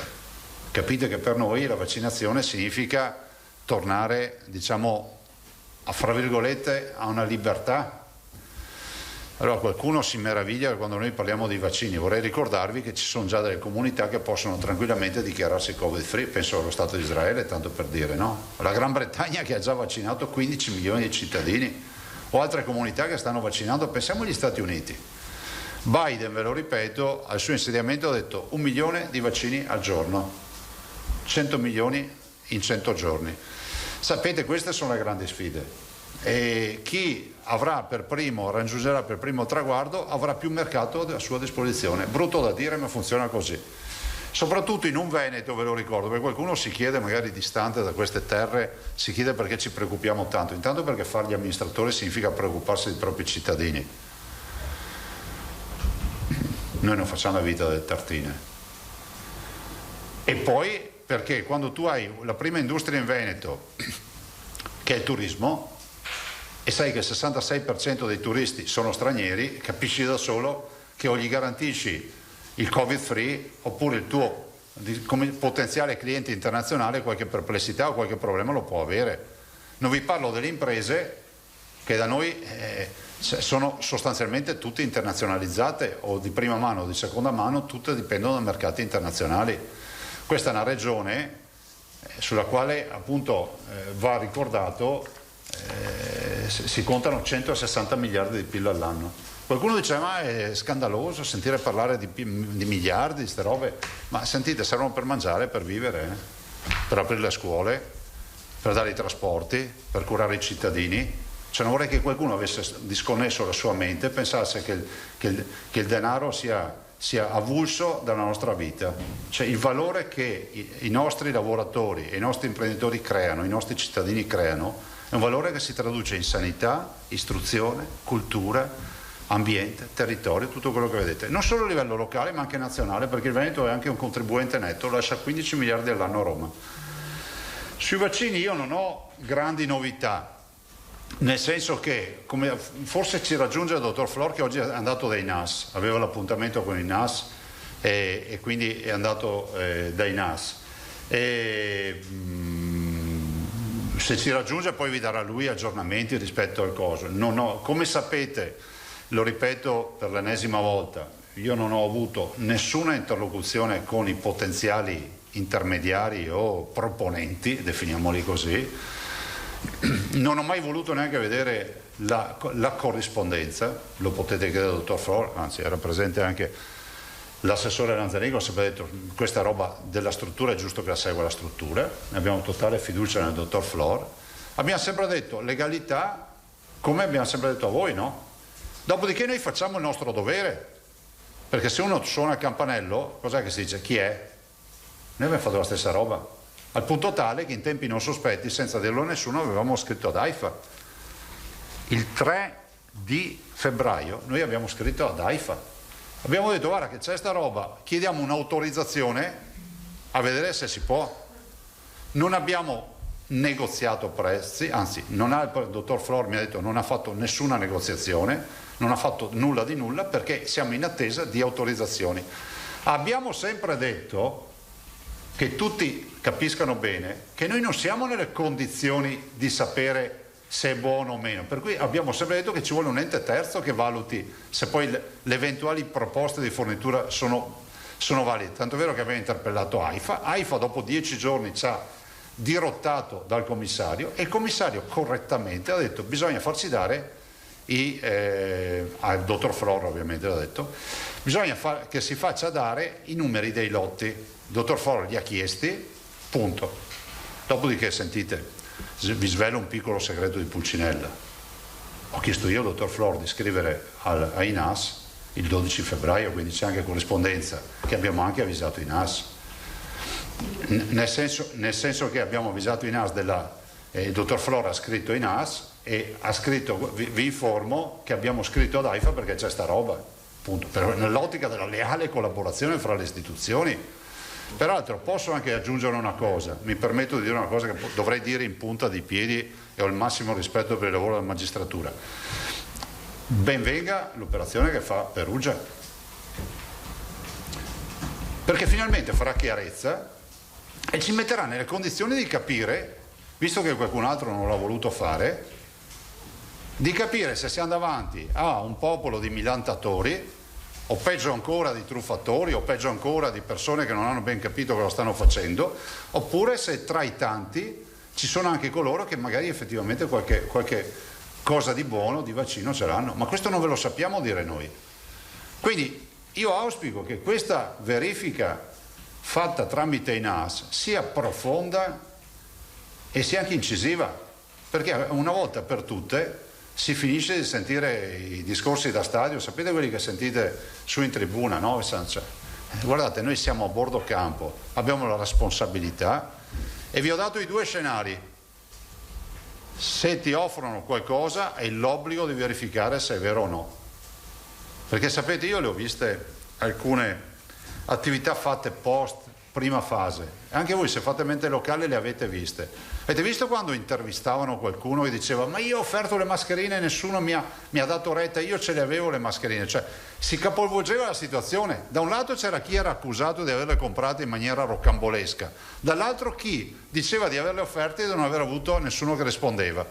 Speaker 6: Capite che per noi la vaccinazione significa tornare, diciamo, fra virgolette, a una libertà. Allora qualcuno si meraviglia quando noi parliamo di vaccini. Vorrei ricordarvi che ci sono già delle comunità che possono tranquillamente dichiararsi Covid free, penso allo Stato di Israele, tanto per dire, no? La Gran Bretagna che ha già vaccinato 15 milioni di cittadini, o altre comunità che stanno vaccinando, pensiamo agli Stati Uniti. Biden, ve lo ripeto, al suo insediamento ha detto 1 milione di vaccini al giorno, 100 milioni in 100 giorni. Sapete, queste sono le grandi sfide. E chi avrà per primo, raggiungerà per primo traguardo, avrà più mercato a sua disposizione. Brutto da dire, ma funziona così. Soprattutto in un Veneto, ve lo ricordo, perché qualcuno si chiede, magari distante da queste terre, si chiede perché ci preoccupiamo tanto. Intanto perché fare gli amministratori significa preoccuparsi dei propri cittadini. Noi non facciamo la vita delle tartine. E poi perché quando tu hai la prima industria in Veneto, che è il turismo, e sai che il 66% dei turisti sono stranieri, capisci da solo che o gli garantisci il Covid free oppure il tuo come potenziale cliente internazionale qualche perplessità o qualche problema lo può avere. Non vi parlo delle imprese che da noi sono sostanzialmente tutte internazionalizzate o di prima mano o di seconda mano, tutte dipendono da mercati internazionali. Questa è una regione sulla quale appunto va ricordato si contano 160 miliardi di PIL all'anno. Qualcuno dice ma è scandaloso sentire parlare di miliardi, di queste robe, ma sentite, servono per mangiare, per vivere, per aprire le scuole, per dare i trasporti, per curare i cittadini. Cioè non vorrei che qualcuno avesse disconnesso la sua mente e pensasse che il denaro sia avulso dalla nostra vita. Cioè il valore che i nostri lavoratori e i nostri imprenditori creano, i nostri cittadini creano, è un valore che si traduce in sanità, istruzione, cultura, ambiente, territorio, tutto quello che vedete. Non solo a livello locale ma anche nazionale, perché il Veneto è anche un contribuente netto, lascia 15 miliardi all'anno a Roma. Sui vaccini io non ho grandi novità, nel senso che come forse ci raggiunge il dottor Flor che oggi è andato dai NAS, aveva l'appuntamento con i NAS e quindi è andato dai NAS. Se ci raggiunge poi vi darà lui aggiornamenti rispetto al coso. Come sapete, lo ripeto per l'ennesima volta, io non ho avuto nessuna interlocuzione con i potenziali intermediari o proponenti, definiamoli così. Non ho mai voluto neanche vedere la corrispondenza, lo potete chiedere al dottor Flor, anzi era presente anche l'assessore Lanzanico, ha sempre detto questa roba della struttura è giusto che la segua la struttura, abbiamo totale fiducia nel dottor Flor, abbiamo sempre detto legalità come abbiamo sempre detto a voi, no? Dopodiché noi facciamo il nostro dovere, perché se uno suona il campanello, cos'è che si dice? Chi è? Noi abbiamo fatto la stessa roba, al punto tale che in tempi non sospetti, senza dirlo a nessuno, avevamo scritto ad AIFA. Il 3 di febbraio noi abbiamo scritto ad AIFA. Abbiamo detto guarda che c'è sta roba, chiediamo un'autorizzazione a vedere se si può. Non abbiamo negoziato prezzi, anzi il dottor Flor mi ha detto non ha fatto nessuna negoziazione, non ha fatto nulla di nulla, perché siamo in attesa di autorizzazioni. Abbiamo sempre detto, che tutti capiscano bene, che noi non siamo nelle condizioni di sapere se è buono o meno, per cui abbiamo sempre detto che ci vuole un ente terzo che valuti se poi le eventuali proposte di fornitura sono valide. Tanto è vero che abbiamo interpellato AIFA dopo 10 giorni ci ha dirottato dal commissario, e il commissario correttamente ha detto bisogna farci dare il dottor Flor ovviamente l'ha detto, bisogna che si faccia dare i numeri dei lotti. Il dottor Flor li ha chiesti, punto. Dopodiché, sentite, vi svelo un piccolo segreto di Pulcinella. Ho chiesto io al dottor Flor di scrivere a INAS il 12 febbraio, quindi c'è anche corrispondenza che abbiamo anche avvisato INAS, nel senso che abbiamo avvisato INAS il dottor Flor ha scritto INAS e ha scritto, vi informo che abbiamo scritto ad AIFA perché c'è sta roba, appunto, nell'ottica della leale collaborazione fra le istituzioni. Peraltro posso anche aggiungere una cosa, mi permetto di dire una cosa che dovrei dire in punta di piedi e ho il massimo rispetto per il lavoro della magistratura. Ben venga l'operazione che fa Perugia, perché finalmente farà chiarezza e ci metterà nelle condizioni di capire, visto che qualcun altro non l'ha voluto fare, di capire se siamo davanti a un popolo di milantatori, o peggio ancora di truffatori, o peggio ancora di persone che non hanno ben capito cosa stanno facendo, oppure se tra i tanti ci sono anche coloro che magari effettivamente qualche cosa di buono, di vaccino ce l'hanno, ma questo non ve lo sappiamo dire noi. Quindi io auspico che questa verifica fatta tramite INAS sia profonda e sia anche incisiva, perché una volta per tutte si finisce di sentire i discorsi da stadio, sapete quelli che sentite su in tribuna, no? Guardate, noi siamo a bordo campo, abbiamo la responsabilità e vi ho dato i due scenari. Se ti offrono qualcosa hai l'obbligo di verificare se è vero o no, perché sapete, io le ho viste alcune attività fatte post prima fase, anche voi se fate mente locale le avete viste. Avete visto quando intervistavano qualcuno che diceva ma io ho offerto le mascherine e nessuno mi ha dato retta, io ce le avevo le mascherine, cioè si capovolgeva la situazione. Da un lato c'era chi era accusato di averle comprate in maniera roccambolesca, dall'altro chi diceva di averle offerte e di non aver avuto nessuno che rispondeva.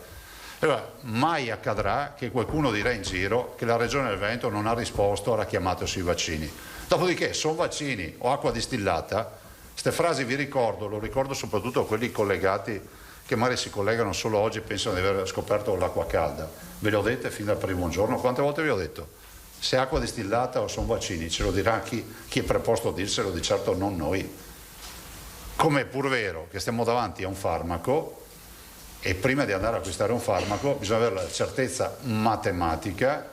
Speaker 6: Allora, mai accadrà che qualcuno dirà in giro che la Regione del Veneto non ha risposto alla chiamata sui vaccini. Dopodiché, sono vaccini o acqua distillata, queste frasi vi ricordo, lo ricordo soprattutto a quelli collegati che magari si collegano solo oggi e pensano di aver scoperto l'acqua calda. Ve le ho dette fin dal primo giorno, quante volte vi ho detto? Se è acqua distillata o sono vaccini, ce lo dirà chi è preposto a dirselo, di certo non noi. Come è pur vero che stiamo davanti a un farmaco e prima di andare a acquistare un farmaco bisogna avere la certezza matematica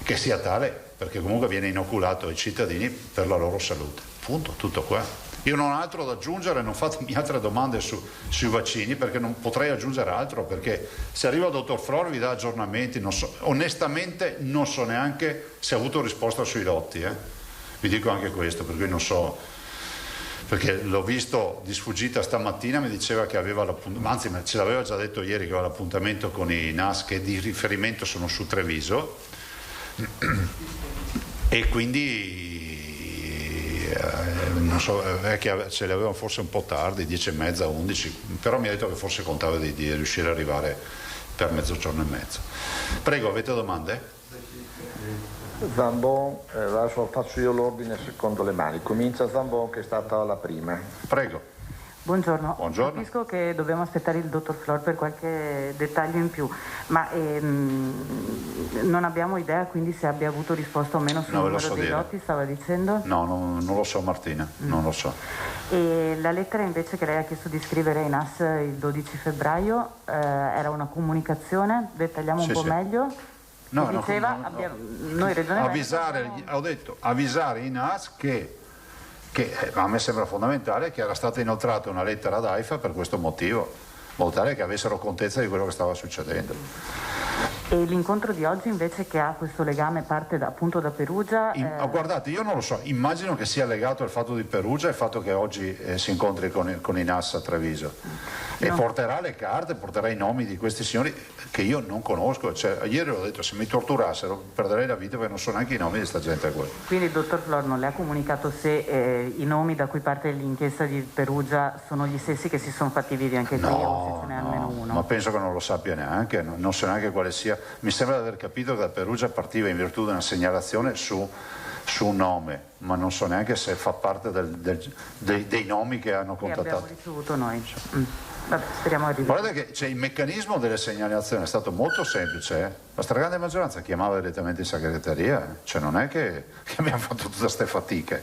Speaker 6: che sia tale, perché comunque viene inoculato ai cittadini per la loro salute. Punto, tutto qua. Io non ho altro da aggiungere, non fatemi altre domande sui vaccini, perché non potrei aggiungere altro, perché se arriva il dottor Flor vi dà aggiornamenti, onestamente non so neanche se ha avuto risposta sui lotti, vi dico anche questo, per cui non so, perché l'ho visto di sfuggita stamattina, mi diceva che aveva l'appuntamento, anzi ce l'aveva già detto ieri che aveva l'appuntamento con i NAS che di riferimento sono su Treviso e quindi non so, è che ce le avevano forse un po' tardi, 10:30, 11, però mi ha detto che forse contava di riuscire ad arrivare per mezzogiorno e mezzo. Prego, avete domande?
Speaker 8: Zambon, adesso faccio io l'ordine secondo le mani. Comincia Zambon che è stata la prima.
Speaker 6: Prego.
Speaker 9: Buongiorno.
Speaker 6: Buongiorno.
Speaker 9: Capisco che dobbiamo aspettare il dottor Flor per qualche dettaglio in più, ma non abbiamo idea quindi se abbia avuto risposta o meno sul numero dei lotti, stava dicendo?
Speaker 6: No, non lo so Martina, non lo so.
Speaker 9: E la lettera invece che lei ha chiesto di scrivere in AS il 12 febbraio era una comunicazione? Dettagliamo un po' meglio?
Speaker 6: No,
Speaker 9: diceva, noi Regione
Speaker 6: ho detto avvisare in AS che a me sembra fondamentale che era stata inoltrata una lettera ad AIFA per questo motivo, in modo tale che avessero contezza di quello che stava succedendo.
Speaker 9: E l'incontro di oggi invece, che ha questo legame, parte appunto da Perugia?
Speaker 6: Guardate, io non lo so, immagino che sia legato al fatto di Perugia e al fatto che oggi si incontri con i NAS a Treviso. E porterà le carte, porterà i nomi di questi signori che io non conosco. Cioè, ieri ho detto, se mi torturassero perderei la vita perché non so neanche i nomi di questa gente qua.
Speaker 9: Quindi il dottor Flor non le ha comunicato se i nomi da cui parte l'inchiesta di Perugia sono gli stessi che si sono fatti vivi anche qui, o se ce n'è almeno uno?
Speaker 6: Ma penso che non lo sappia neanche, non so neanche quale sia. Mi sembra di aver capito che da Perugia partiva in virtù di una segnalazione su un nome, ma non so neanche se fa parte dei nomi che hanno contattato.
Speaker 9: Che abbiamo ricevuto noi. Vabbè, speriamo di...
Speaker 6: Guardate che il meccanismo delle segnalazioni è stato molto semplice. La stragrande maggioranza chiamava direttamente in segreteria, cioè non è che abbiamo fatto tutte queste fatiche.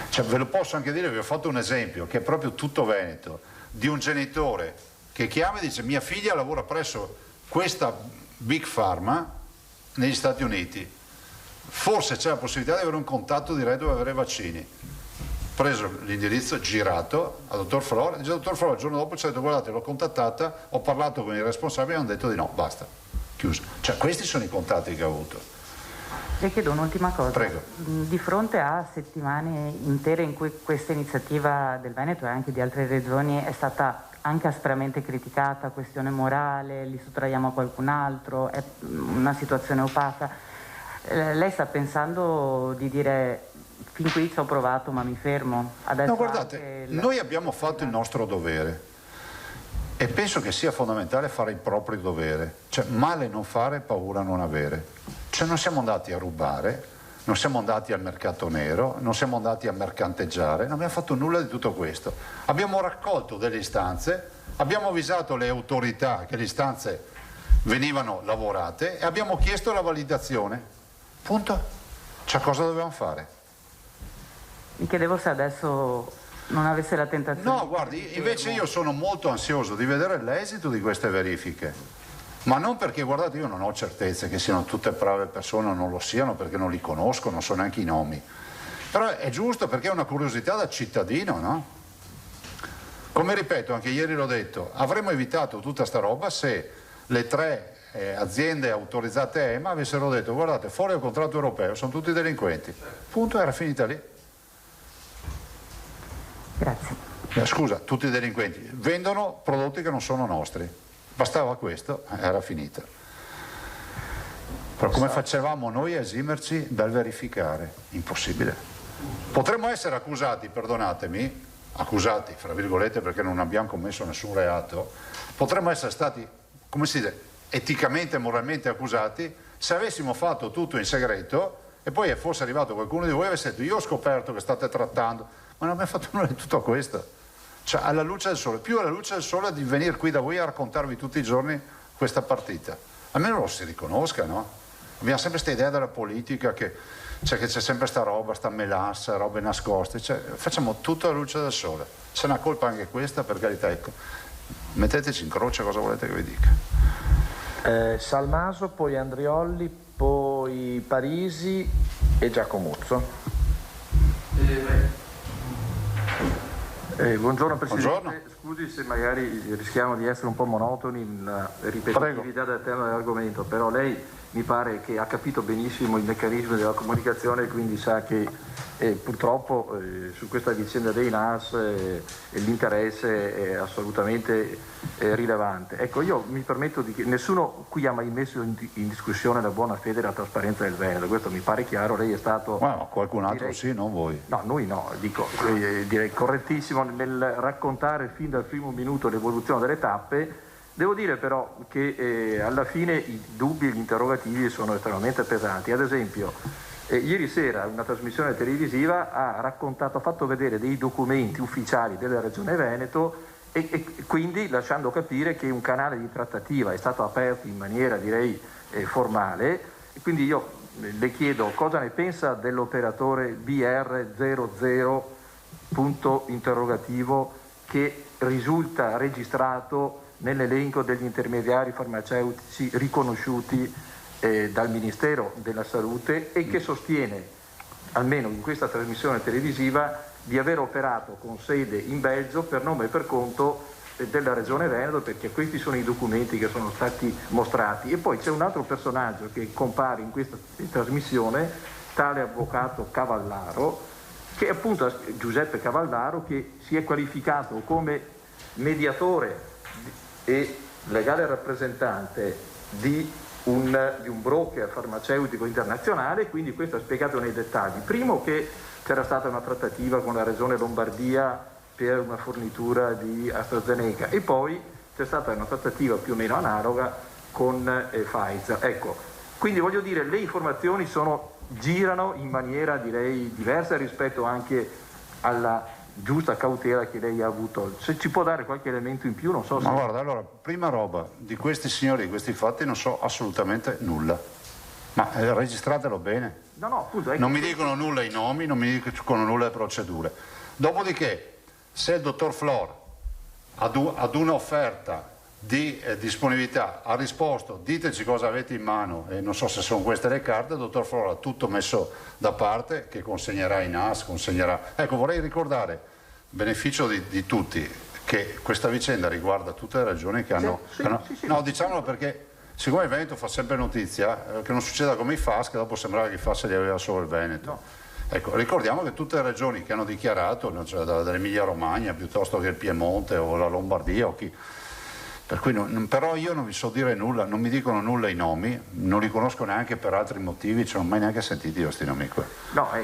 Speaker 6: Cioè, ve lo posso anche dire, vi ho fatto un esempio che è proprio tutto veneto, di un genitore che chiama e dice: mia figlia lavora presso questa Big Pharma negli Stati Uniti, forse c'è la possibilità di avere un contatto diretto per avere vaccini. Preso l'indirizzo, girato al dottor Flor, il dottor Flor il giorno dopo ci ha detto: guardate, l'ho contattata, ho parlato con i responsabili e hanno detto di no, basta, chiuso. Cioè, questi sono i contatti che ha avuto.
Speaker 9: Le chiedo un'ultima cosa.
Speaker 6: Prego.
Speaker 9: Di fronte a settimane intere in cui questa iniziativa del Veneto e anche di altre regioni è stata anche aspramente criticata, questione morale, li sottraiamo a qualcun altro, è una situazione opaca, lei sta pensando di dire: fin qui ci ho provato ma mi fermo? Adesso
Speaker 6: no, guardate, noi abbiamo fatto il nostro dovere e penso che sia fondamentale fare il proprio dovere, cioè male non fare, paura non avere. Cioè non siamo andati a rubare, non siamo andati al mercato nero, non siamo andati a mercanteggiare, non abbiamo fatto nulla di tutto questo. Abbiamo raccolto delle istanze, abbiamo avvisato le autorità che le istanze venivano lavorate e abbiamo chiesto la validazione. Punto. Cioè, cosa dovevamo fare?
Speaker 9: Mi chiedevo se adesso non avesse la tentazione.
Speaker 6: No, guardi, invece io sono molto ansioso di vedere l'esito di queste verifiche. Ma non perché, guardate, io non ho certezze che siano tutte brave persone o non lo siano, perché non li conosco, non so neanche i nomi. Però è giusto perché è una curiosità da cittadino, no? Come ripeto, anche ieri l'ho detto, avremmo evitato tutta sta roba se le 3 aziende autorizzate EMA avessero detto: guardate, fuori dal contratto europeo sono tutti delinquenti. Punto, era finita lì.
Speaker 9: Grazie.
Speaker 6: Scusa, tutti delinquenti. Vendono prodotti che non sono nostri. Bastava questo, era finita. Però come facevamo noi a esimerci dal verificare? Impossibile. Potremmo essere accusati, perdonatemi, accusati, fra virgolette, perché non abbiamo commesso nessun reato, potremmo essere stati, come si dice, eticamente e moralmente accusati se avessimo fatto tutto in segreto e poi fosse arrivato qualcuno di voi e avesse detto: io ho scoperto che state trattando, ma non abbiamo fatto nulla di tutto questo. Cioè, alla luce del sole, più alla luce del sole di venire qui da voi a raccontarvi tutti i giorni questa partita. Almeno lo si riconosca, no? Abbiamo sempre questa idea della politica che c'è sempre sta roba, sta melassa, robe nascoste. Cioè, facciamo tutto alla luce del sole. Se n'ha colpa anche questa, per carità, ecco. Metteteci in croce, cosa volete che vi dica?
Speaker 8: Salmaso, poi Andriolli, poi Parisi e Giacomuzzo. Buongiorno Presidente,
Speaker 6: buongiorno.
Speaker 8: Scusi se magari rischiamo di essere un po' monotoni nella ripetitività del tema dell'argomento, però lei mi pare che ha capito benissimo i meccanismi della comunicazione e quindi sa che purtroppo su questa vicenda dei NAS l'interesse è assolutamente rilevante. Ecco, io mi permetto di... Nessuno qui ha mai messo in discussione la buona fede e la trasparenza del Veneto, questo mi pare chiaro, lei è stato...
Speaker 6: Well, qualcun altro sì, non voi.
Speaker 8: No, noi no, dico, direi correttissimo nel raccontare fin dal primo minuto l'evoluzione delle tappe. Devo dire però che alla fine i dubbi e gli interrogativi sono estremamente pesanti. Ad esempio, ieri sera una trasmissione televisiva ha fatto vedere dei documenti ufficiali della Regione Veneto e quindi lasciando capire che un canale di trattativa è stato aperto in maniera, direi, formale. E quindi io le chiedo cosa ne pensa dell'operatore BR00 punto interrogativo che risulta registrato nell'elenco degli intermediari farmaceutici riconosciuti dal Ministero della Salute e che sostiene, almeno in questa trasmissione televisiva, di aver operato con sede in Belgio per nome e per conto della Regione Veneto, perché questi sono i documenti che sono stati mostrati. E poi c'è un altro personaggio che compare in questa trasmissione, tale avvocato Cavallaro, che è appunto Giuseppe Cavallaro, che si è qualificato come mediatore e legale rappresentante di un broker farmaceutico internazionale. Quindi questo ha spiegato nei dettagli. Primo, che c'era stata una trattativa con la Regione Lombardia per una fornitura di AstraZeneca, e poi c'è stata una trattativa più o meno analoga con Pfizer. Ecco, quindi voglio dire, le informazioni girano in maniera, direi, diversa rispetto anche alla giusta cautela che lei ha avuto. Se ci può dare qualche elemento in più, non so se...
Speaker 6: Ma guarda, allora, prima roba, di questi signori, di questi fatti non so assolutamente nulla. Ma registratelo bene.
Speaker 8: No, appunto,
Speaker 6: non mi dicono nulla i nomi, non mi dicono nulla le procedure. Dopodiché, se il dottor Flor ad un'offerta di disponibilità ha risposto diteci cosa avete in mano, e non so se sono queste le carte, il dottor Flor ha tutto messo da parte, che consegnerà in AS, consegnerà... Ecco, vorrei ricordare, beneficio di tutti, che questa vicenda riguarda tutte le regioni che hanno...
Speaker 8: Sì.
Speaker 6: No, diciamolo perché siccome il Veneto fa sempre notizia, che non succeda come i FAS, che dopo sembrava che i FAS li aveva solo il Veneto. No. Ecco, ricordiamo che tutte le regioni che hanno dichiarato, cioè dall'Emilia Romagna piuttosto che il Piemonte o la Lombardia o chi, per cui però io non vi so dire nulla, non mi dicono nulla i nomi, non li conosco neanche per altri motivi, non ho mai neanche sentiti questi nomi qua.
Speaker 8: No, è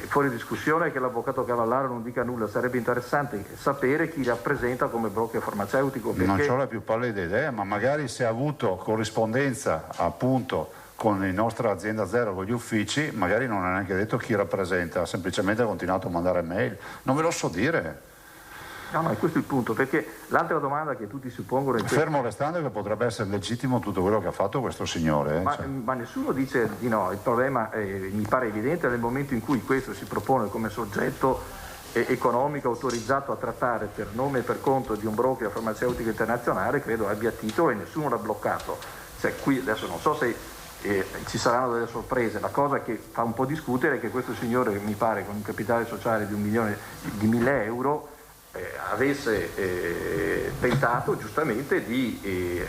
Speaker 8: fuori discussione che l'avvocato Cavallaro non dica nulla, sarebbe interessante sapere chi rappresenta come broker farmaceutico. Perché... Non
Speaker 6: ho la più pallida idea, ma magari se ha avuto corrispondenza appunto con la nostra azienda Zero, con gli uffici, magari non ha neanche detto chi rappresenta, ha semplicemente continuato a mandare mail, non ve lo so dire.
Speaker 8: No, è questo il punto, perché l'altra domanda che tutti si pongono è...
Speaker 6: Fermo restando che potrebbe essere legittimo tutto quello che ha fatto questo signore.
Speaker 8: Ma nessuno dice di no, il problema mi pare evidente nel momento in cui questo si propone come soggetto economico autorizzato a trattare per nome e per conto di un broker farmaceutico internazionale, credo abbia titolo e nessuno l'ha bloccato. Cioè, qui adesso non so se ci saranno delle sorprese, la cosa che fa un po' discutere è che questo signore, mi pare con un capitale sociale di 1.000 euro, avesse tentato giustamente di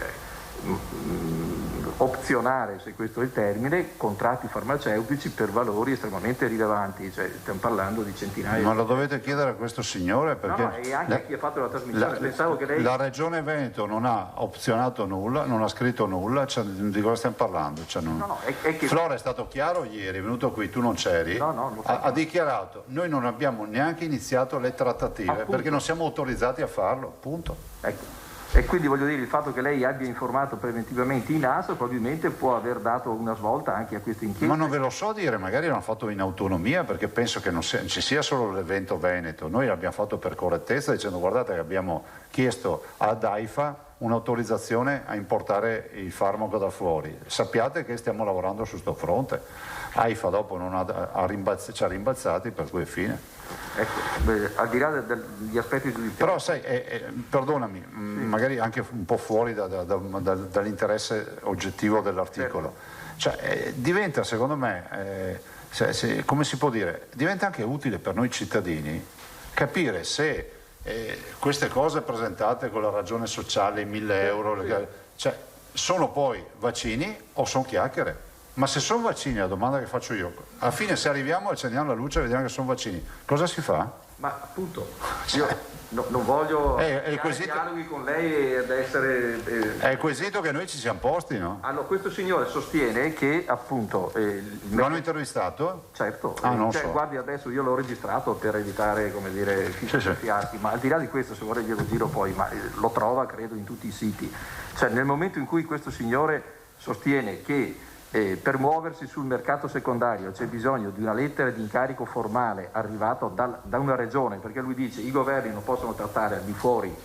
Speaker 8: opzionare, se questo è il termine, contratti farmaceutici per valori estremamente rilevanti, cioè stiamo parlando di centinaia.
Speaker 6: Ma lo dovete chiedere a questo signore, perché
Speaker 8: no, e anche a chi ha fatto la trasmissione. Pensavo che lei...
Speaker 6: La Regione Veneto non ha opzionato nulla, non ha scritto nulla, di cosa stiamo parlando? Cioè è che... Flora è stato chiaro ieri, è venuto qui, tu non c'eri, ha dichiarato noi non abbiamo neanche iniziato le trattative, appunto, perché non siamo autorizzati a farlo, punto.
Speaker 8: Ecco. E quindi voglio dire, il fatto che lei abbia informato preventivamente i NAS probabilmente può aver dato una svolta anche a queste inchieste.
Speaker 6: Ma non ve lo so dire, magari l'hanno fatto in autonomia, perché penso che non ci sia solo l'evento Veneto. Noi l'abbiamo fatto per correttezza, dicendo guardate che abbiamo chiesto ad AIFA un'autorizzazione a importare il farmaco da fuori. Sappiate che stiamo lavorando su sto fronte. AIFA dopo ci ha rimbalzati, per cui è fine.
Speaker 8: Ecco, al di là degli aspetti giudiziari.
Speaker 6: Però sai, perdonami, sì, magari anche un po' fuori dall'interesse oggettivo dell'articolo. Certo. Cioè, diventa, secondo me, come si può dire, diventa anche utile per noi cittadini capire se queste cose presentate con la ragione sociale, 1.000 euro, cioè, sono poi vaccini o sono chiacchiere? Ma se sono vaccini, la domanda che faccio io, alla fine se arriviamo e accendiamo la luce e vediamo che sono vaccini, cosa si fa?
Speaker 8: Ma appunto, io non voglio dialoghi con lei ed essere...
Speaker 6: È il quesito che noi ci siamo posti, no?
Speaker 8: Allora, questo signore sostiene che appunto...
Speaker 6: L'hanno intervistato?
Speaker 8: Certo,
Speaker 6: non so.
Speaker 8: Guardi, adesso io l'ho registrato per evitare, come dire, fiarsi, ma al di là di questo, se vorrei glielo giro poi, ma lo trova credo in tutti i siti. Cioè, nel momento in cui questo signore sostiene che per muoversi sul mercato secondario c'è bisogno di una lettera di incarico formale arrivato da una regione, perché lui dice i governi non possono trattare al di fuori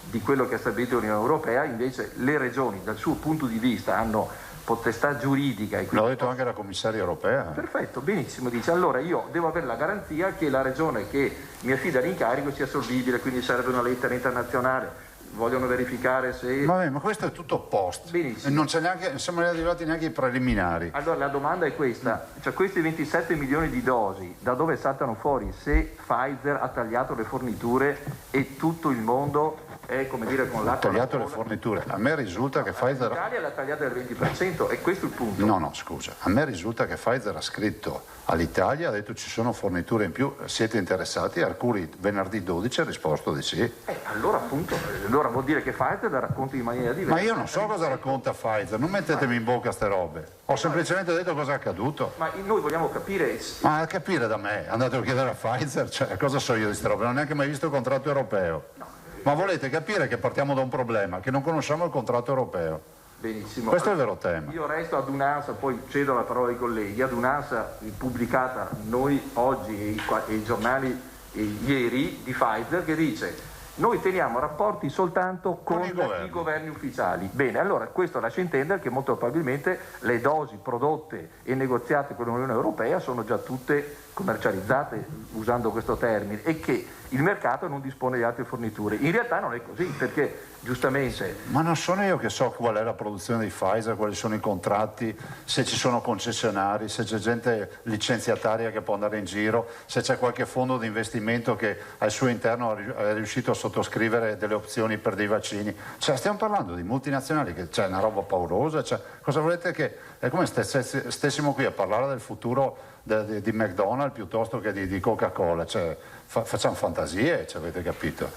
Speaker 8: di quello che ha stabilito l'Unione Europea, invece le regioni dal suo punto di vista hanno potestà giuridica.
Speaker 6: L'ha detto anche la commissaria europea.
Speaker 8: Perfetto, benissimo, dice allora io devo avere la garanzia che la regione che mi affida l'incarico sia assolvibile, quindi serve una lettera internazionale. Vogliono verificare se...
Speaker 6: Vabbè, ma questo è tutto post.
Speaker 8: Benissimo.
Speaker 6: Non siamo arrivati neanche ai preliminari.
Speaker 8: Allora la domanda è questa, cioè questi 27 milioni di dosi, da dove saltano fuori se Pfizer ha tagliato le forniture e tutto il mondo è come dire con l'acqua.
Speaker 6: Ha tagliato le forniture. A me risulta che Pfizer...
Speaker 8: L'Italia l'ha tagliata del 20%, e questo è il punto.
Speaker 6: No, scusa. A me risulta che Pfizer ha scritto all'Italia, ha detto ci sono forniture in più, siete interessati? Arcuri venerdì 12 ha risposto di sì.
Speaker 8: Allora appunto, allora vuol dire che Pfizer la racconta in maniera diversa.
Speaker 6: Ma io non so cosa racconta Pfizer, non mettetemi in bocca ste robe. Ho semplicemente detto cosa è accaduto.
Speaker 8: Ma noi vogliamo capire...
Speaker 6: Ma a capire da me, andate a chiedere a Pfizer, cioè cosa so io di ste robe, non ho neanche mai visto il contratto europeo. No. Ma volete capire che partiamo da un problema, che non conosciamo il contratto europeo.
Speaker 8: Benissimo.
Speaker 6: Questo è il vero tema.
Speaker 8: Io resto ad un'ANSA, poi cedo la parola ai colleghi, ad un'ANSA pubblicata noi oggi e i giornali ieri di Pfizer, che dice: noi teniamo rapporti soltanto con i governi ufficiali. Bene, allora questo lascia intendere che molto probabilmente le dosi prodotte e negoziate con l'Unione Europea sono già tutte commercializzate, usando questo termine, e che il mercato non dispone di altre forniture. In realtà non è così, perché giustamente...
Speaker 6: Ma non sono io che so qual è la produzione di Pfizer, quali sono i contratti, se ci sono concessionari, se c'è gente licenziataria che può andare in giro, se c'è qualche fondo di investimento che al suo interno è riuscito a sottoscrivere delle opzioni per dei vaccini. Cioè stiamo parlando di multinazionali, che c'è una roba paurosa, cioè, cosa volete che... È come se stessimo qui a parlare del futuro di McDonald's piuttosto che di Coca-Cola, cioè facciamo fantasie, cioè, avete capito?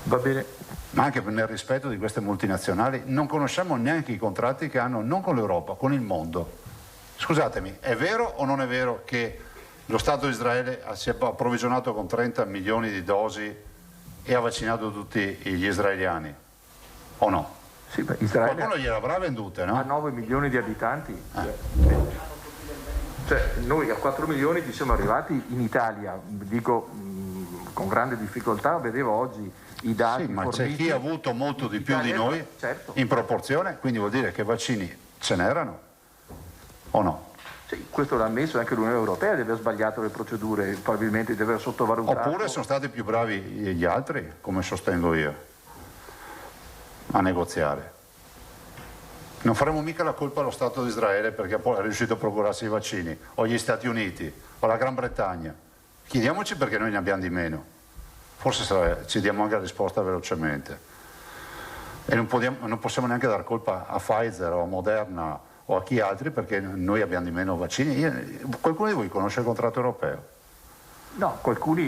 Speaker 8: Va bene.
Speaker 6: Ma anche nel rispetto di queste multinazionali non conosciamo neanche i contratti che hanno non con l'Europa, con il mondo. Scusatemi, è vero o non è vero che lo Stato di Israele si è approvvigionato con 30 milioni di dosi e ha vaccinato tutti gli israeliani? O no?
Speaker 8: Sì, beh, Israele
Speaker 6: qualcuno gliele avrà vendute, no?
Speaker 8: Ha 9 milioni di abitanti. Cioè, noi a 4 milioni ci siamo arrivati in Italia, dico con grande difficoltà, vedevo oggi i dati.
Speaker 6: Sì, ma
Speaker 8: forniti.
Speaker 6: c'è chi ha avuto molto di più di noi,
Speaker 8: certo,
Speaker 6: in proporzione, quindi vuol dire che vaccini ce n'erano o no?
Speaker 8: Sì, questo l'ha ammesso anche l'Unione Europea di aver sbagliato le procedure, probabilmente di aver sottovalutato.
Speaker 6: Oppure sono stati più bravi gli altri, come sostengo io, a negoziare. Non faremo mica la colpa allo Stato di Israele perché poi è riuscito a procurarsi i vaccini, o gli Stati Uniti, o la Gran Bretagna. Chiediamoci perché noi ne abbiamo di meno. Forse ci diamo anche la risposta velocemente. E non possiamo neanche dare colpa a Pfizer o a Moderna o a chi altri perché noi abbiamo di meno vaccini. Qualcuno di voi conosce il contratto europeo?
Speaker 8: No, qualcuno...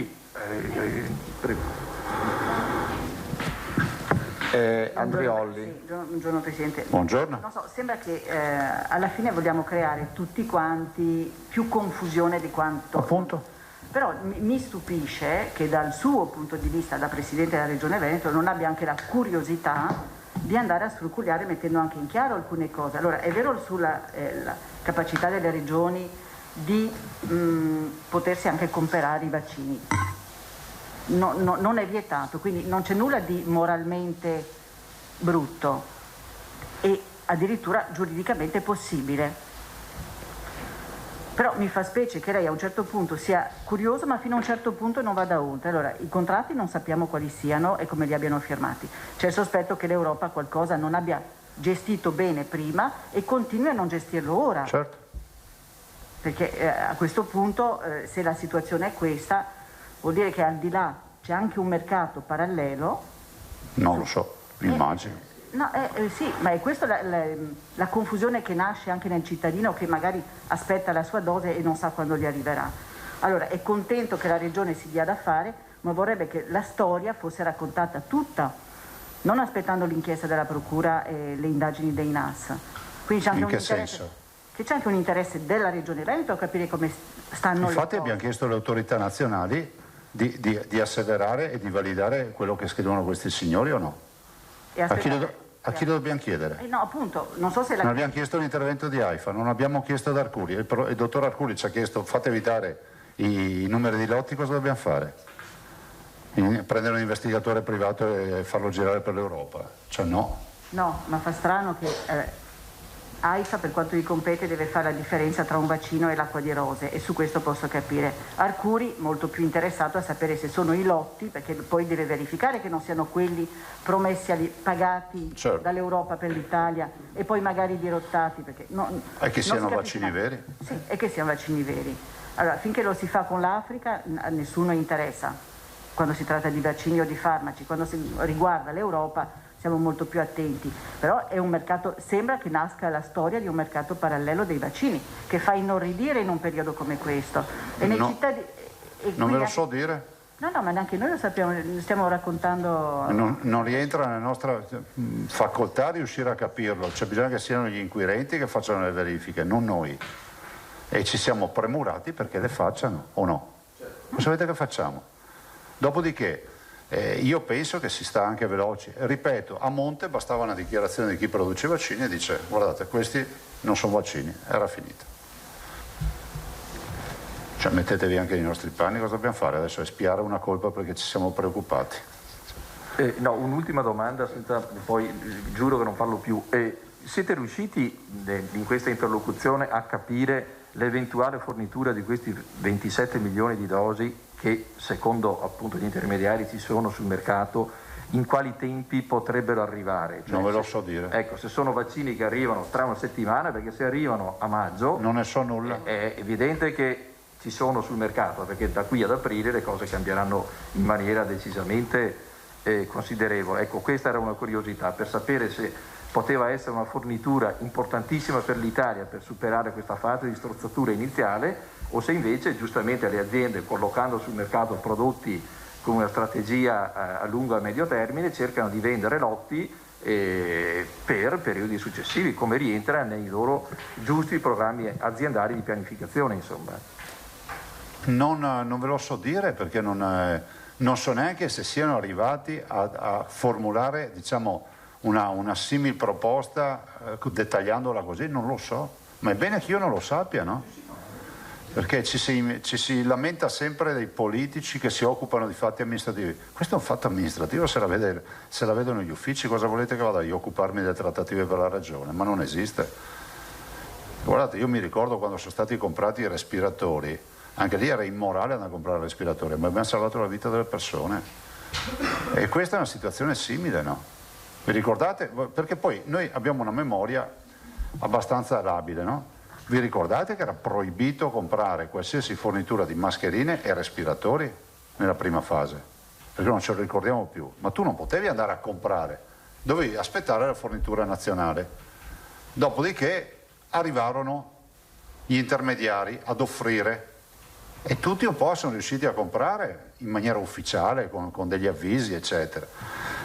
Speaker 8: Andriolli.
Speaker 10: Sì, buongiorno Presidente.
Speaker 6: Buongiorno.
Speaker 10: Non so, sembra che alla fine vogliamo creare tutti quanti più confusione di quanto...
Speaker 6: Appunto.
Speaker 10: Però mi stupisce che dal suo punto di vista, da Presidente della Regione Veneto, non abbia anche la curiosità di andare a scruculiare mettendo anche in chiaro alcune cose. Allora, è vero sulla la capacità delle regioni di potersi anche comprare i vaccini. Non è vietato, quindi non c'è nulla di moralmente brutto e addirittura giuridicamente possibile. Però mi fa specie che lei a un certo punto sia curioso, ma fino a un certo punto non vada oltre. Allora, i contratti non sappiamo quali siano e come li abbiano firmati. C'è il sospetto che l'Europa qualcosa non abbia gestito bene prima e continui a non gestirlo ora.
Speaker 6: Certo.
Speaker 10: Perché a questo punto, se la situazione è questa, vuol dire che al di là c'è anche un mercato parallelo.
Speaker 6: Non lo so, immagino.
Speaker 10: No, sì, ma è questa la confusione che nasce anche nel cittadino che magari aspetta la sua dose e non sa quando gli arriverà. Allora, è contento che la regione si dia da fare, ma vorrebbe che la storia fosse raccontata tutta, non aspettando l'inchiesta della Procura e le indagini dei NAS. Quindi c'è anche
Speaker 6: in che senso?
Speaker 10: Che c'è anche un interesse della Regione Veneto a capire come stanno le cose.
Speaker 6: Infatti abbiamo chiesto alle autorità nazionali di asseverare e di validare quello che scrivono questi signori o no? A chi lo dobbiamo chiedere?
Speaker 10: No, appunto, non so se
Speaker 6: non abbiamo chiesto l'intervento di AIFA, non abbiamo chiesto ad Arcuri, il dottor Arcuri ci ha chiesto fate evitare i numeri di lotti, cosa dobbiamo fare? Prendere un investigatore privato e farlo girare per l'Europa? Cioè no.
Speaker 10: No, ma fa strano che AIFA per quanto gli compete deve fare la differenza tra un vaccino e l'acqua di rose e su questo posso capire. Arcuri molto più interessato a sapere se sono i lotti, perché poi deve verificare che non siano quelli promessi, pagati
Speaker 6: certo
Speaker 10: dall'Europa per l'Italia e poi magari dirottati. Perché
Speaker 6: e che siano vaccini veri?
Speaker 10: Sì, e che siano vaccini veri. Allora, finché lo si fa con l'Africa a nessuno interessa. quando si tratta di vaccini o di farmaci, quando si riguarda l'Europa siamo molto più attenti, però è un mercato, sembra che nasca la storia di un mercato parallelo dei vaccini, che fa inorridire in un periodo come questo. E nei cittadini,
Speaker 6: non ve lo so dire.
Speaker 10: No, ma neanche noi lo sappiamo, stiamo raccontando.
Speaker 6: Non rientra nella nostra facoltà riuscire a capirlo, c'è bisogno che siano gli inquirenti che facciano le verifiche, non noi. E ci siamo premurati perché le facciano, o no? Ma sapete che facciamo? Dopodiché io penso che si sta anche veloci. Ripeto, a monte bastava una dichiarazione di chi produce vaccini e dice: guardate, questi non sono vaccini, era finita. Cioè, mettetevi anche nei nostri panni, cosa dobbiamo fare? Adesso espiare una colpa perché ci siamo preoccupati.
Speaker 8: No, un'ultima domanda, poi giuro che non parlo più. Siete riusciti in questa interlocuzione a capire l'eventuale fornitura di questi 27 milioni di dosi che secondo appunto gli intermediari ci sono sul mercato, in quali tempi potrebbero arrivare? Cioè,
Speaker 6: non ve lo so dire.
Speaker 8: Ecco, se sono vaccini che arrivano tra una settimana, perché se arrivano a maggio
Speaker 6: non ne so nulla.
Speaker 8: È evidente che ci sono sul mercato, perché da qui ad aprile le cose cambieranno in maniera decisamente considerevole. Ecco, questa era una curiosità per sapere se poteva essere una fornitura importantissima per l'Italia per superare questa fase di strozzatura iniziale, o se invece giustamente le aziende, collocando sul mercato prodotti con una strategia a lungo e a medio termine, cercano di vendere lotti per periodi successivi, come rientra nei loro giusti programmi aziendali di pianificazione, insomma.
Speaker 6: Non ve lo so dire, perché non so neanche se siano arrivati a formulare, diciamo, una simil proposta dettagliandola così, non lo so, ma è bene che io non lo sappia, no? Perché ci si lamenta sempre dei politici che si occupano di fatti amministrativi. Questo è un fatto amministrativo, se la vedono gli uffici, cosa volete che vada io a occuparmi delle trattative per la regione? Ma non esiste. Guardate, io mi ricordo quando sono stati comprati i respiratori, anche lì era immorale andare a comprare respiratori, ma abbiamo salvato la vita delle persone. E questa è una situazione simile, no? Vi ricordate? Perché poi noi abbiamo una memoria abbastanza labile, no? Vi ricordate che era proibito comprare qualsiasi fornitura di mascherine e respiratori nella prima fase? Perché non ce lo ricordiamo più. Ma tu non potevi andare a comprare, dovevi aspettare la fornitura nazionale. Dopodiché arrivarono gli intermediari ad offrire e tutti un po' sono riusciti a comprare in maniera ufficiale, con degli avvisi, eccetera.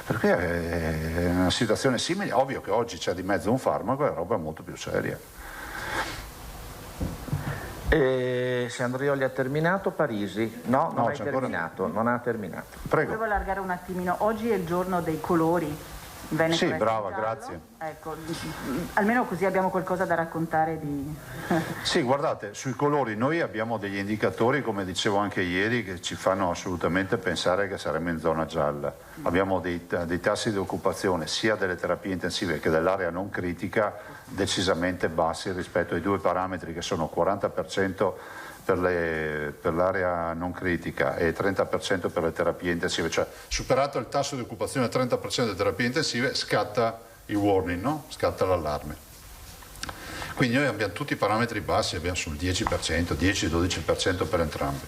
Speaker 6: Perché è una situazione simile. Ovvio che oggi c'è di mezzo un farmaco, è roba molto più seria.
Speaker 11: Se Andrioli ha terminato, Parisi? No, non ha terminato.
Speaker 6: Prego.
Speaker 10: Volevo allargare un attimino, oggi è il giorno dei colori. Veneto
Speaker 6: sì, brava, grazie.
Speaker 10: Ecco, almeno così abbiamo qualcosa da raccontare di...
Speaker 6: Sì, guardate, sui colori noi abbiamo degli indicatori, come dicevo anche ieri, che ci fanno assolutamente pensare che saremmo in zona gialla. Abbiamo dei tassi di occupazione sia delle terapie intensive che dell'area non critica decisamente bassi rispetto ai due parametri che sono 40% per l'area non critica e 30% per le terapie intensive, cioè superato il tasso di occupazione del 30% delle terapie intensive scatta il warning, no? Scatta l'allarme. Quindi noi abbiamo tutti i parametri bassi, abbiamo sul 10%, 10-12% per entrambi.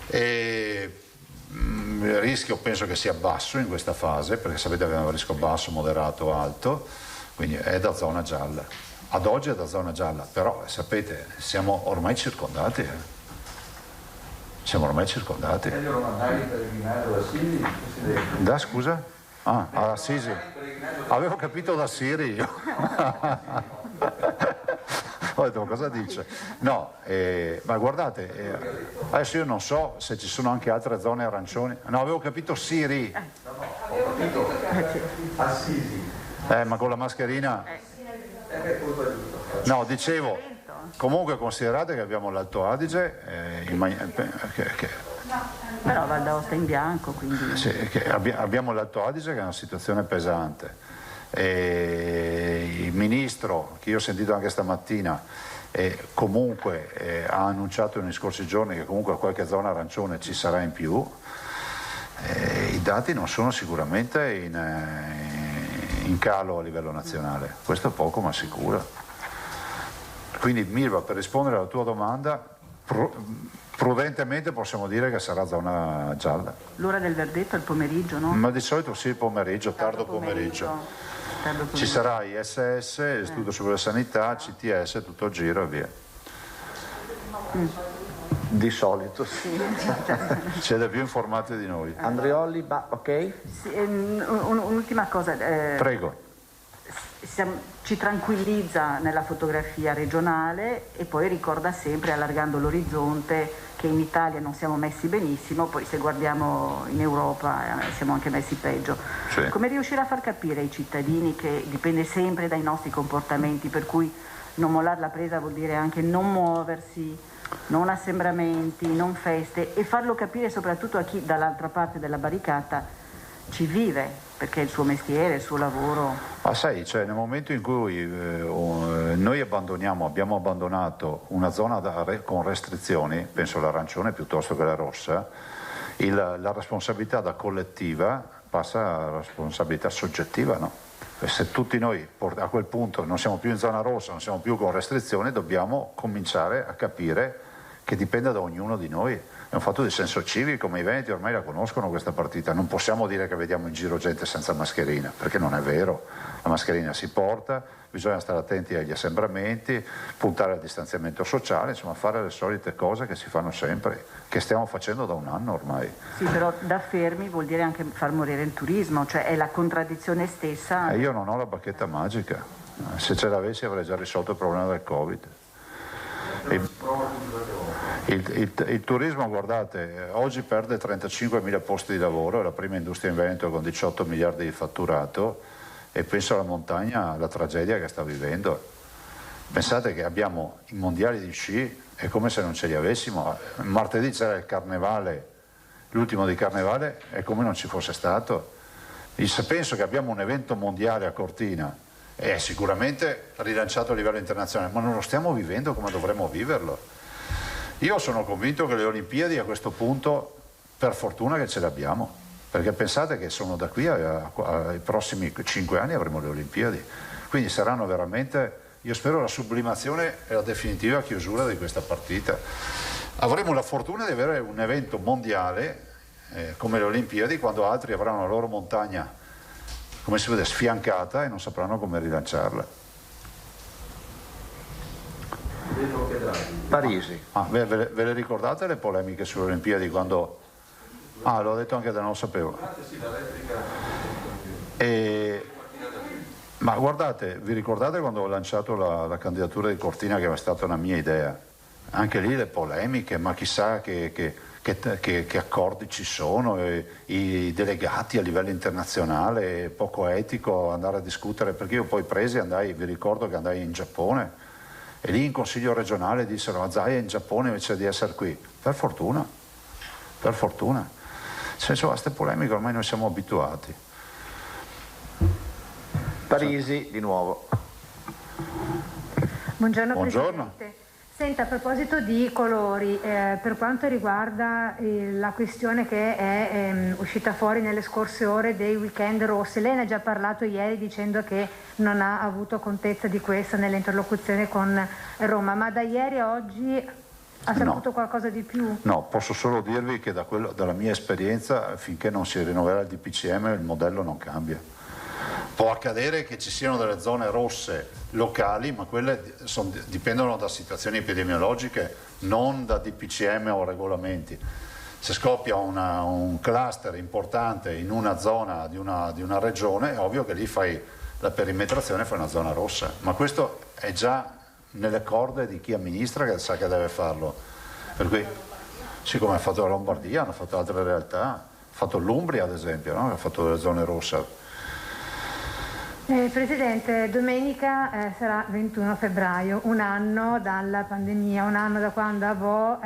Speaker 6: Il rischio penso che sia basso in questa fase, perché sapete abbiamo un rischio basso, moderato, alto, quindi è da zona gialla. Ad oggi è da zona gialla, però sapete, siamo ormai circondati. Siamo ormai circondati. Da scusa? Ah, Assisi. Avevo capito da Siri io. Ho detto, cosa dice? No, ma guardate, adesso io non so se ci sono anche altre zone arancioni. No, avevo capito Siri.
Speaker 8: Ho capito Assisi.
Speaker 6: Ma con la mascherina... No, dicevo, comunque considerate che abbiamo l'Alto Adige,
Speaker 10: però Val d'Aosta in bianco, quindi...
Speaker 6: Sì, abbiamo l'Alto Adige che è una situazione pesante. Il ministro, che io ho sentito anche stamattina, comunque ha annunciato nei scorsi giorni che comunque qualche zona arancione ci sarà in più. I dati non sono sicuramente in calo a livello nazionale, questo è poco ma sicuro. Quindi Mirva, per rispondere alla tua domanda, Prudentemente possiamo dire che sarà zona gialla.
Speaker 10: L'ora del verdetto è il pomeriggio, no?
Speaker 6: Ma di solito sì, il pomeriggio, tardo pomeriggio. Ci sarà ISS, l'Istituto Superiore di Sanità, CTS, tutto il giro e via.
Speaker 11: Di solito sì.
Speaker 6: Siete più informati di noi.
Speaker 11: Andreoli, ok?
Speaker 10: Sì, un'ultima cosa.
Speaker 6: Prego.
Speaker 10: Ci tranquillizza nella fotografia regionale e poi ricorda sempre, allargando l'orizzonte, che in Italia non siamo messi benissimo, poi se guardiamo in Europa siamo anche messi peggio.
Speaker 6: Sì.
Speaker 10: Come riuscire a far capire ai cittadini che dipende sempre dai nostri comportamenti, per cui non mollare la presa vuol dire anche non muoversi, non assembramenti, non feste, e farlo capire soprattutto a chi dall'altra parte della barricata ci vive, perché è il suo mestiere, il suo lavoro.
Speaker 6: Ma sai, cioè, nel momento in cui noi abbiamo abbandonato una zona con restrizioni, penso l'arancione piuttosto che la rossa, la responsabilità da collettiva passa alla responsabilità soggettiva, no? Se tutti noi a quel punto non siamo più in zona rossa, non siamo più con restrizioni, dobbiamo cominciare a capire che dipende da ognuno di noi. È un fatto di senso civico, ma i veneti ormai la conoscono questa partita. Non possiamo dire che vediamo in giro gente senza mascherina, perché non è vero. La mascherina si porta, bisogna stare attenti agli assembramenti, puntare al distanziamento sociale, insomma fare le solite cose che si fanno sempre, che stiamo facendo da un anno ormai.
Speaker 10: Sì, però da fermi vuol dire anche far morire il turismo, cioè è la contraddizione stessa.
Speaker 6: Io non ho la bacchetta magica, se ce l'avessi avrei già risolto il problema del Covid. Il turismo, guardate, oggi perde 35.000 posti di lavoro, è la prima industria in Veneto con 18 miliardi di fatturato, e penso alla montagna, alla tragedia che sta vivendo. Pensate che abbiamo i mondiali di sci, è come se non ce li avessimo. Martedì c'era il carnevale, l'ultimo di carnevale, è come non ci fosse stato. Penso che abbiamo un evento mondiale a Cortina, è sicuramente rilanciato a livello internazionale, ma non lo stiamo vivendo come dovremmo viverlo. Io sono convinto che le Olimpiadi a questo punto, per fortuna che ce le abbiamo, perché pensate che sono da qui ai prossimi 5 anni avremo le Olimpiadi, quindi saranno veramente, io spero, la sublimazione e la definitiva chiusura di questa partita. Avremo la fortuna di avere un evento mondiale come le Olimpiadi, quando altri avranno la loro montagna, come si vede, sfiancata, e non sapranno come rilanciarla.
Speaker 11: Parisi.
Speaker 6: Ve le ricordate le polemiche sulle Olimpiadi quando... l'ho detto anche da non lo sapevo. Ma guardate, vi ricordate quando ho lanciato la candidatura di Cortina, che era stata una mia idea? Anche lì le polemiche, ma chissà che accordi ci sono, i delegati a livello internazionale, è poco etico andare a discutere, perché io poi vi ricordo che andai in Giappone, e lì in consiglio regionale dissero: Zaia è in Giappone invece di essere qui. Per fortuna. Nel senso, a queste polemiche ormai noi siamo abituati.
Speaker 11: Parisi di nuovo.
Speaker 2: Buongiorno.
Speaker 6: Presidente.
Speaker 2: Senta, a proposito di colori, per quanto riguarda la questione che è uscita fuori nelle scorse ore dei weekend rossi, lei ne ha già parlato ieri dicendo che non ha avuto contezza di questo nell'interlocuzione con Roma, ma da ieri a oggi ha saputo qualcosa di più?
Speaker 6: No, posso solo dirvi che dalla mia esperienza, finché non si rinnoverà il DPCM, il modello non cambia. Può accadere che ci siano delle zone rosse locali, ma quelle dipendono da situazioni epidemiologiche, non da DPCM o regolamenti. Se scoppia un cluster importante in una zona di una regione, è ovvio che lì fai la perimetrazione, fai una zona rossa, ma questo è già nelle corde di chi amministra, che sa che deve farlo. Per cui, siccome ha fatto la Lombardia, hanno fatto altre realtà, ha fatto l'Umbria ad esempio, no? Ha fatto delle zone rosse.
Speaker 2: Presidente, domenica sarà 21 febbraio, un anno dalla pandemia, un anno da quando a Vo,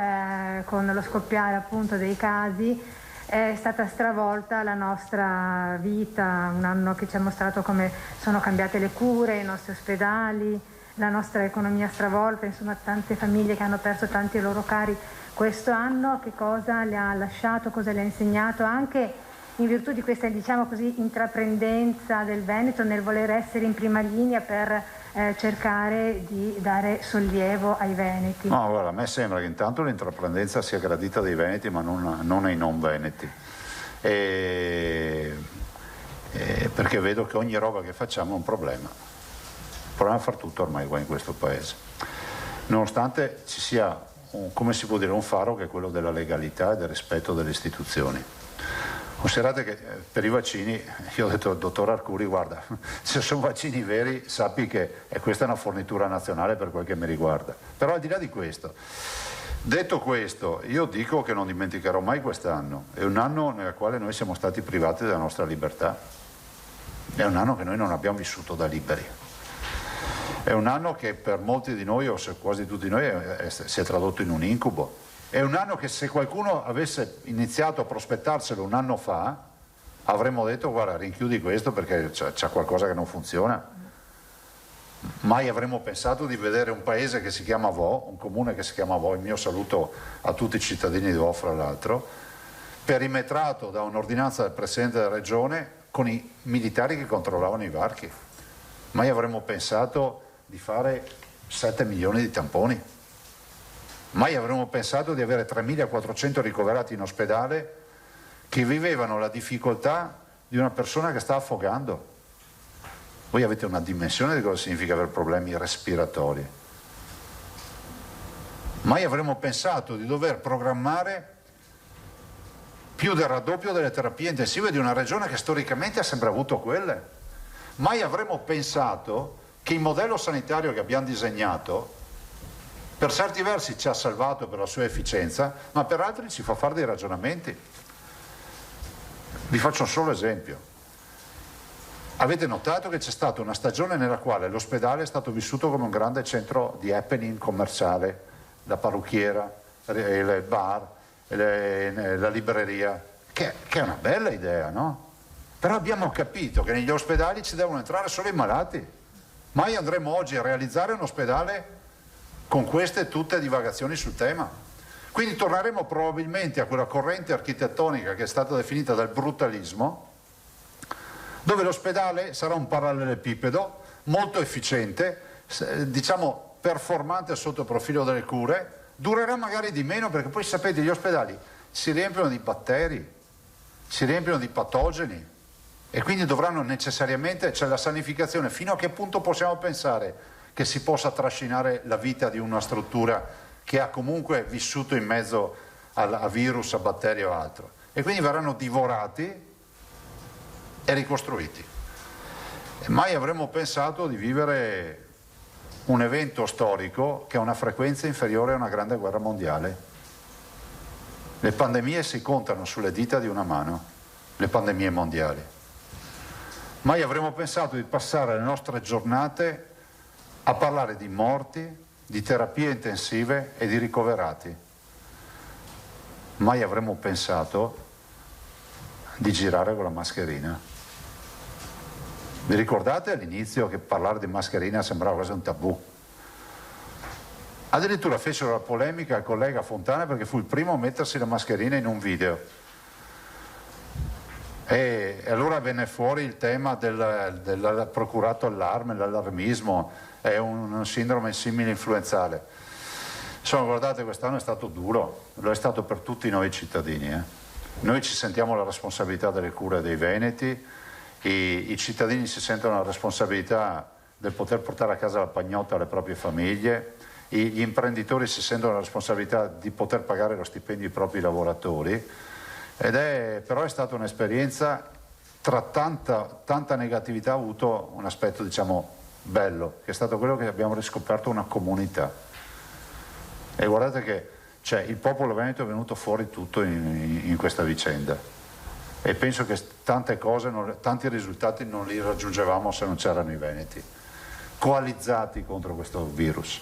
Speaker 2: con lo scoppiare appunto dei casi, è stata stravolta la nostra vita, un anno che ci ha mostrato come sono cambiate le cure, i nostri ospedali, la nostra economia stravolta, insomma tante famiglie che hanno perso tanti loro cari. Questo anno che cosa le ha lasciato, cosa le ha insegnato, anche
Speaker 12: in virtù di questa, diciamo così, intraprendenza del Veneto nel voler essere in prima linea per cercare di dare sollievo ai veneti?
Speaker 6: No, guarda, a me sembra che intanto l'intraprendenza sia gradita dai veneti, ma non ai non veneti. Perché vedo che ogni roba che facciamo è un problema. Il problema è far tutto ormai qua in questo paese. Nonostante ci sia, come si può dire, un faro che è quello della legalità e del rispetto delle istituzioni. Considerate che per i vaccini, io ho detto al dottor Arcuri, guarda, se sono vaccini veri sappi che questa è una fornitura nazionale per quel che mi riguarda. Però al di là di questo, detto questo, io dico che non dimenticherò mai quest'anno. È un anno nel quale noi siamo stati privati della nostra libertà. È un anno che noi non abbiamo vissuto da liberi. È un anno che per molti di noi, o se quasi tutti noi, si è tradotto in un incubo. È un anno che se qualcuno avesse iniziato a prospettarselo un anno fa, avremmo detto guarda, rinchiudi questo perché c'è qualcosa che non funziona. Mai avremmo pensato di vedere un paese che si chiama Vo, un comune che si chiama Vo, il mio saluto a tutti i cittadini di Vo fra l'altro, perimetrato da un'ordinanza del Presidente della Regione con i militari che controllavano i varchi. Mai avremmo pensato di fare 7 milioni di tamponi. Mai avremmo pensato di avere 3.400 ricoverati in ospedale che vivevano la difficoltà di una persona che sta affogando. Voi avete una dimensione di cosa significa avere problemi respiratori. Mai avremmo pensato di dover programmare più del raddoppio delle terapie intensive di una regione che storicamente ha sempre avuto quelle. Mai avremmo pensato che il modello sanitario che abbiamo disegnato per certi versi ci ha salvato per la sua efficienza, ma per altri ci fa fare dei ragionamenti. Vi faccio un solo esempio. Avete notato che c'è stata una stagione nella quale l'ospedale è stato vissuto come un grande centro di happening commerciale, la parrucchiera, il bar, la libreria, che è una bella idea, no? Però abbiamo capito che negli ospedali ci devono entrare solo i malati. Mai andremo oggi a realizzare un ospedale con queste tutte divagazioni sul tema. Quindi torneremo probabilmente a quella corrente architettonica che è stata definita dal brutalismo, dove l'ospedale sarà un parallelepipedo molto efficiente, diciamo performante sotto il profilo delle cure, durerà magari di meno perché poi sapete gli ospedali si riempiono di batteri, si riempiono di patogeni e quindi dovranno necessariamente, c'è la sanificazione. Fino a che punto possiamo pensare che si possa trascinare la vita di una struttura che ha comunque vissuto in mezzo a virus, a batteri o altro? E quindi verranno divorati e ricostruiti. E mai avremmo pensato di vivere un evento storico che ha una frequenza inferiore a una grande guerra mondiale. Le pandemie si contano sulle dita di una mano, le pandemie mondiali. Mai avremmo pensato di passare le nostre giornate a parlare di morti, di terapie intensive e di ricoverati. Mai avremmo pensato di girare con la mascherina. Vi ricordate all'inizio che parlare di mascherina sembrava quasi un tabù? Addirittura fecero la polemica al collega Fontana perché fu il primo a mettersi la mascherina in un video. E allora venne fuori il tema del procurato allarme, l'allarmismo, è un sindrome simile influenzale. Insomma, guardate, quest'anno è stato duro, lo è stato per tutti noi cittadini. Noi ci sentiamo la responsabilità delle cure dei veneti, i cittadini si sentono la responsabilità del poter portare a casa la pagnotta alle proprie famiglie, gli imprenditori si sentono la responsabilità di poter pagare lo stipendio ai propri lavoratori. Però è stata un'esperienza, tra tanta negatività ha avuto un aspetto, diciamo, bello, che è stato quello che abbiamo riscoperto una comunità. E guardate che il popolo veneto è venuto fuori tutto in questa vicenda e penso che tante cose, tanti risultati non li raggiungevamo se non c'erano i veneti coalizzati contro questo virus.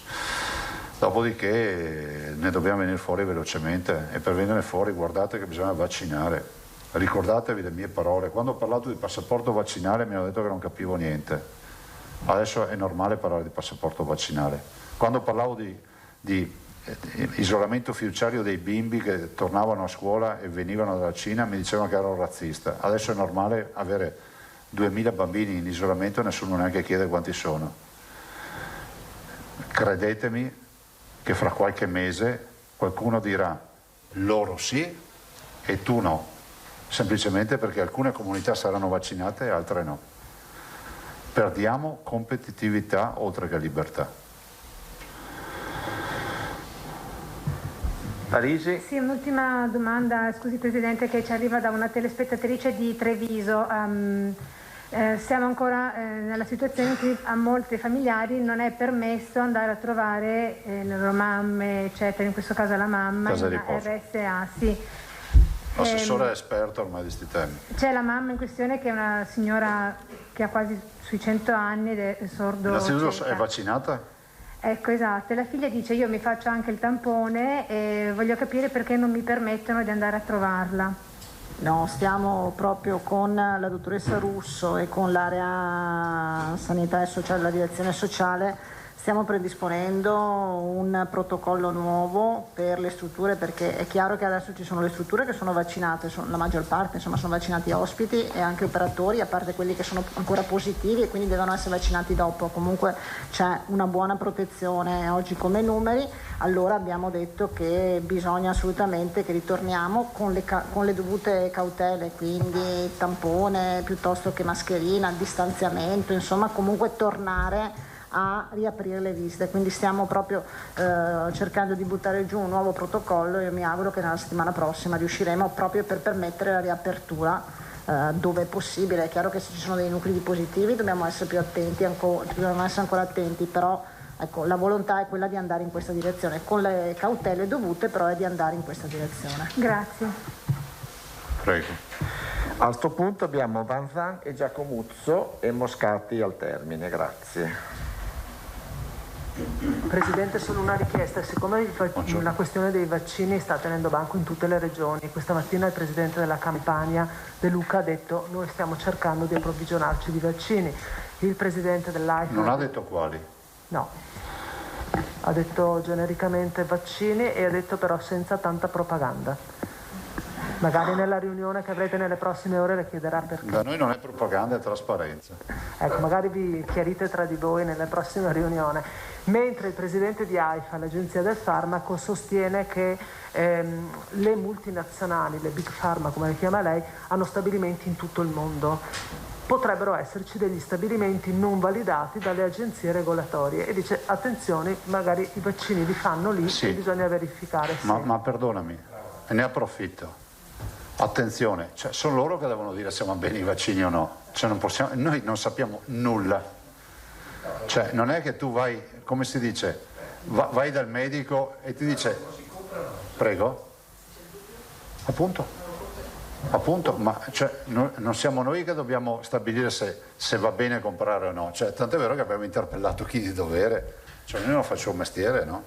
Speaker 6: Dopodiché ne dobbiamo venire fuori velocemente e per venire fuori guardate che bisogna vaccinare. Ricordatevi le mie parole, quando ho parlato di passaporto vaccinale mi hanno detto che non capivo niente, adesso è normale parlare di passaporto vaccinale. Quando parlavo di isolamento fiduciario dei bimbi che tornavano a scuola e venivano dalla Cina, mi dicevano che ero razzista. Adesso è normale avere 2000 bambini in isolamento e nessuno neanche chiede quanti sono. Credetemi che fra qualche mese qualcuno dirà loro sì e tu no, semplicemente perché alcune comunità saranno vaccinate e altre no. Perdiamo competitività oltre che libertà.
Speaker 11: Parisi?
Speaker 12: Sì, un'ultima domanda, scusi Presidente, che ci arriva da una telespettatrice di Treviso. Siamo ancora nella situazione in cui a molti familiari non è permesso andare a trovare le loro mamme, eccetera, in questo caso la mamma,
Speaker 6: Casa
Speaker 12: in
Speaker 6: di
Speaker 12: una
Speaker 6: riposo.
Speaker 12: RSA, sì.
Speaker 6: L'assessore è esperto ormai di questi temi.
Speaker 12: C'è la mamma in questione che è una signora che ha quasi sui 100 anni ed è sordo.
Speaker 6: Innanzitutto è vaccinata?
Speaker 12: Ecco, esatto, e la figlia dice io mi faccio anche il tampone e voglio capire perché non mi permettono di andare a trovarla.
Speaker 10: No, stiamo proprio con la dottoressa Russo e con l'area sanità e sociale, la direzione sociale, stiamo predisponendo un protocollo nuovo per le strutture, perché è chiaro che adesso ci sono le strutture che sono vaccinate, la maggior parte insomma sono vaccinati ospiti e anche operatori, a parte quelli che sono ancora positivi e quindi devono essere vaccinati dopo. Comunque c'è una buona protezione oggi come numeri, allora abbiamo detto che bisogna assolutamente che ritorniamo con le dovute cautele, quindi tampone piuttosto che mascherina, distanziamento, insomma comunque tornare a riaprire le visite, quindi stiamo proprio cercando di buttare giù un nuovo protocollo e io mi auguro che nella settimana prossima riusciremo proprio per permettere la riapertura dove è possibile. È chiaro che se ci sono dei nuclei positivi dobbiamo essere più attenti, dobbiamo essere ancora attenti, però ecco, la volontà è quella di andare in questa direzione, con le cautele dovute, però è di andare in questa direzione.
Speaker 12: Grazie.
Speaker 6: Prego.
Speaker 11: A questo punto abbiamo Vanzan e Giacomuzzo e Moscati al termine, grazie.
Speaker 13: Presidente, solo una richiesta, siccome la questione dei vaccini sta tenendo banco in tutte le regioni, questa mattina il Presidente della Campania De Luca ha detto noi stiamo cercando di approvvigionarci di vaccini, il Presidente dell'AIFA...
Speaker 6: Non ha detto quali?
Speaker 13: No, ha detto genericamente vaccini e ha detto però senza tanta propaganda. Magari nella riunione che avrete nelle prossime ore le chiederà perché.
Speaker 6: Da noi non è propaganda, è trasparenza.
Speaker 13: Ecco, magari vi chiarite tra di voi nella prossima riunione. Mentre il presidente di AIFA, l'Agenzia del Farmaco, sostiene che le multinazionali, le big pharma come le chiama lei, hanno stabilimenti in tutto il mondo. Potrebbero esserci degli stabilimenti non validati dalle agenzie regolatorie e dice attenzione, magari i vaccini li fanno lì
Speaker 6: sì.
Speaker 13: E bisogna verificare se...
Speaker 6: Ma perdonami, ne approfitto. Attenzione, cioè, sono loro che devono dire se vanno bene i vaccini o no, cioè, noi non sappiamo nulla, cioè, non è che tu vai, come si dice, vai dal medico e ti dice prego, appunto, ma cioè, non siamo noi che dobbiamo stabilire se va bene comprare o no, cioè, tant'è vero che abbiamo interpellato chi di dovere, cioè, noi non facciamo un mestiere, no?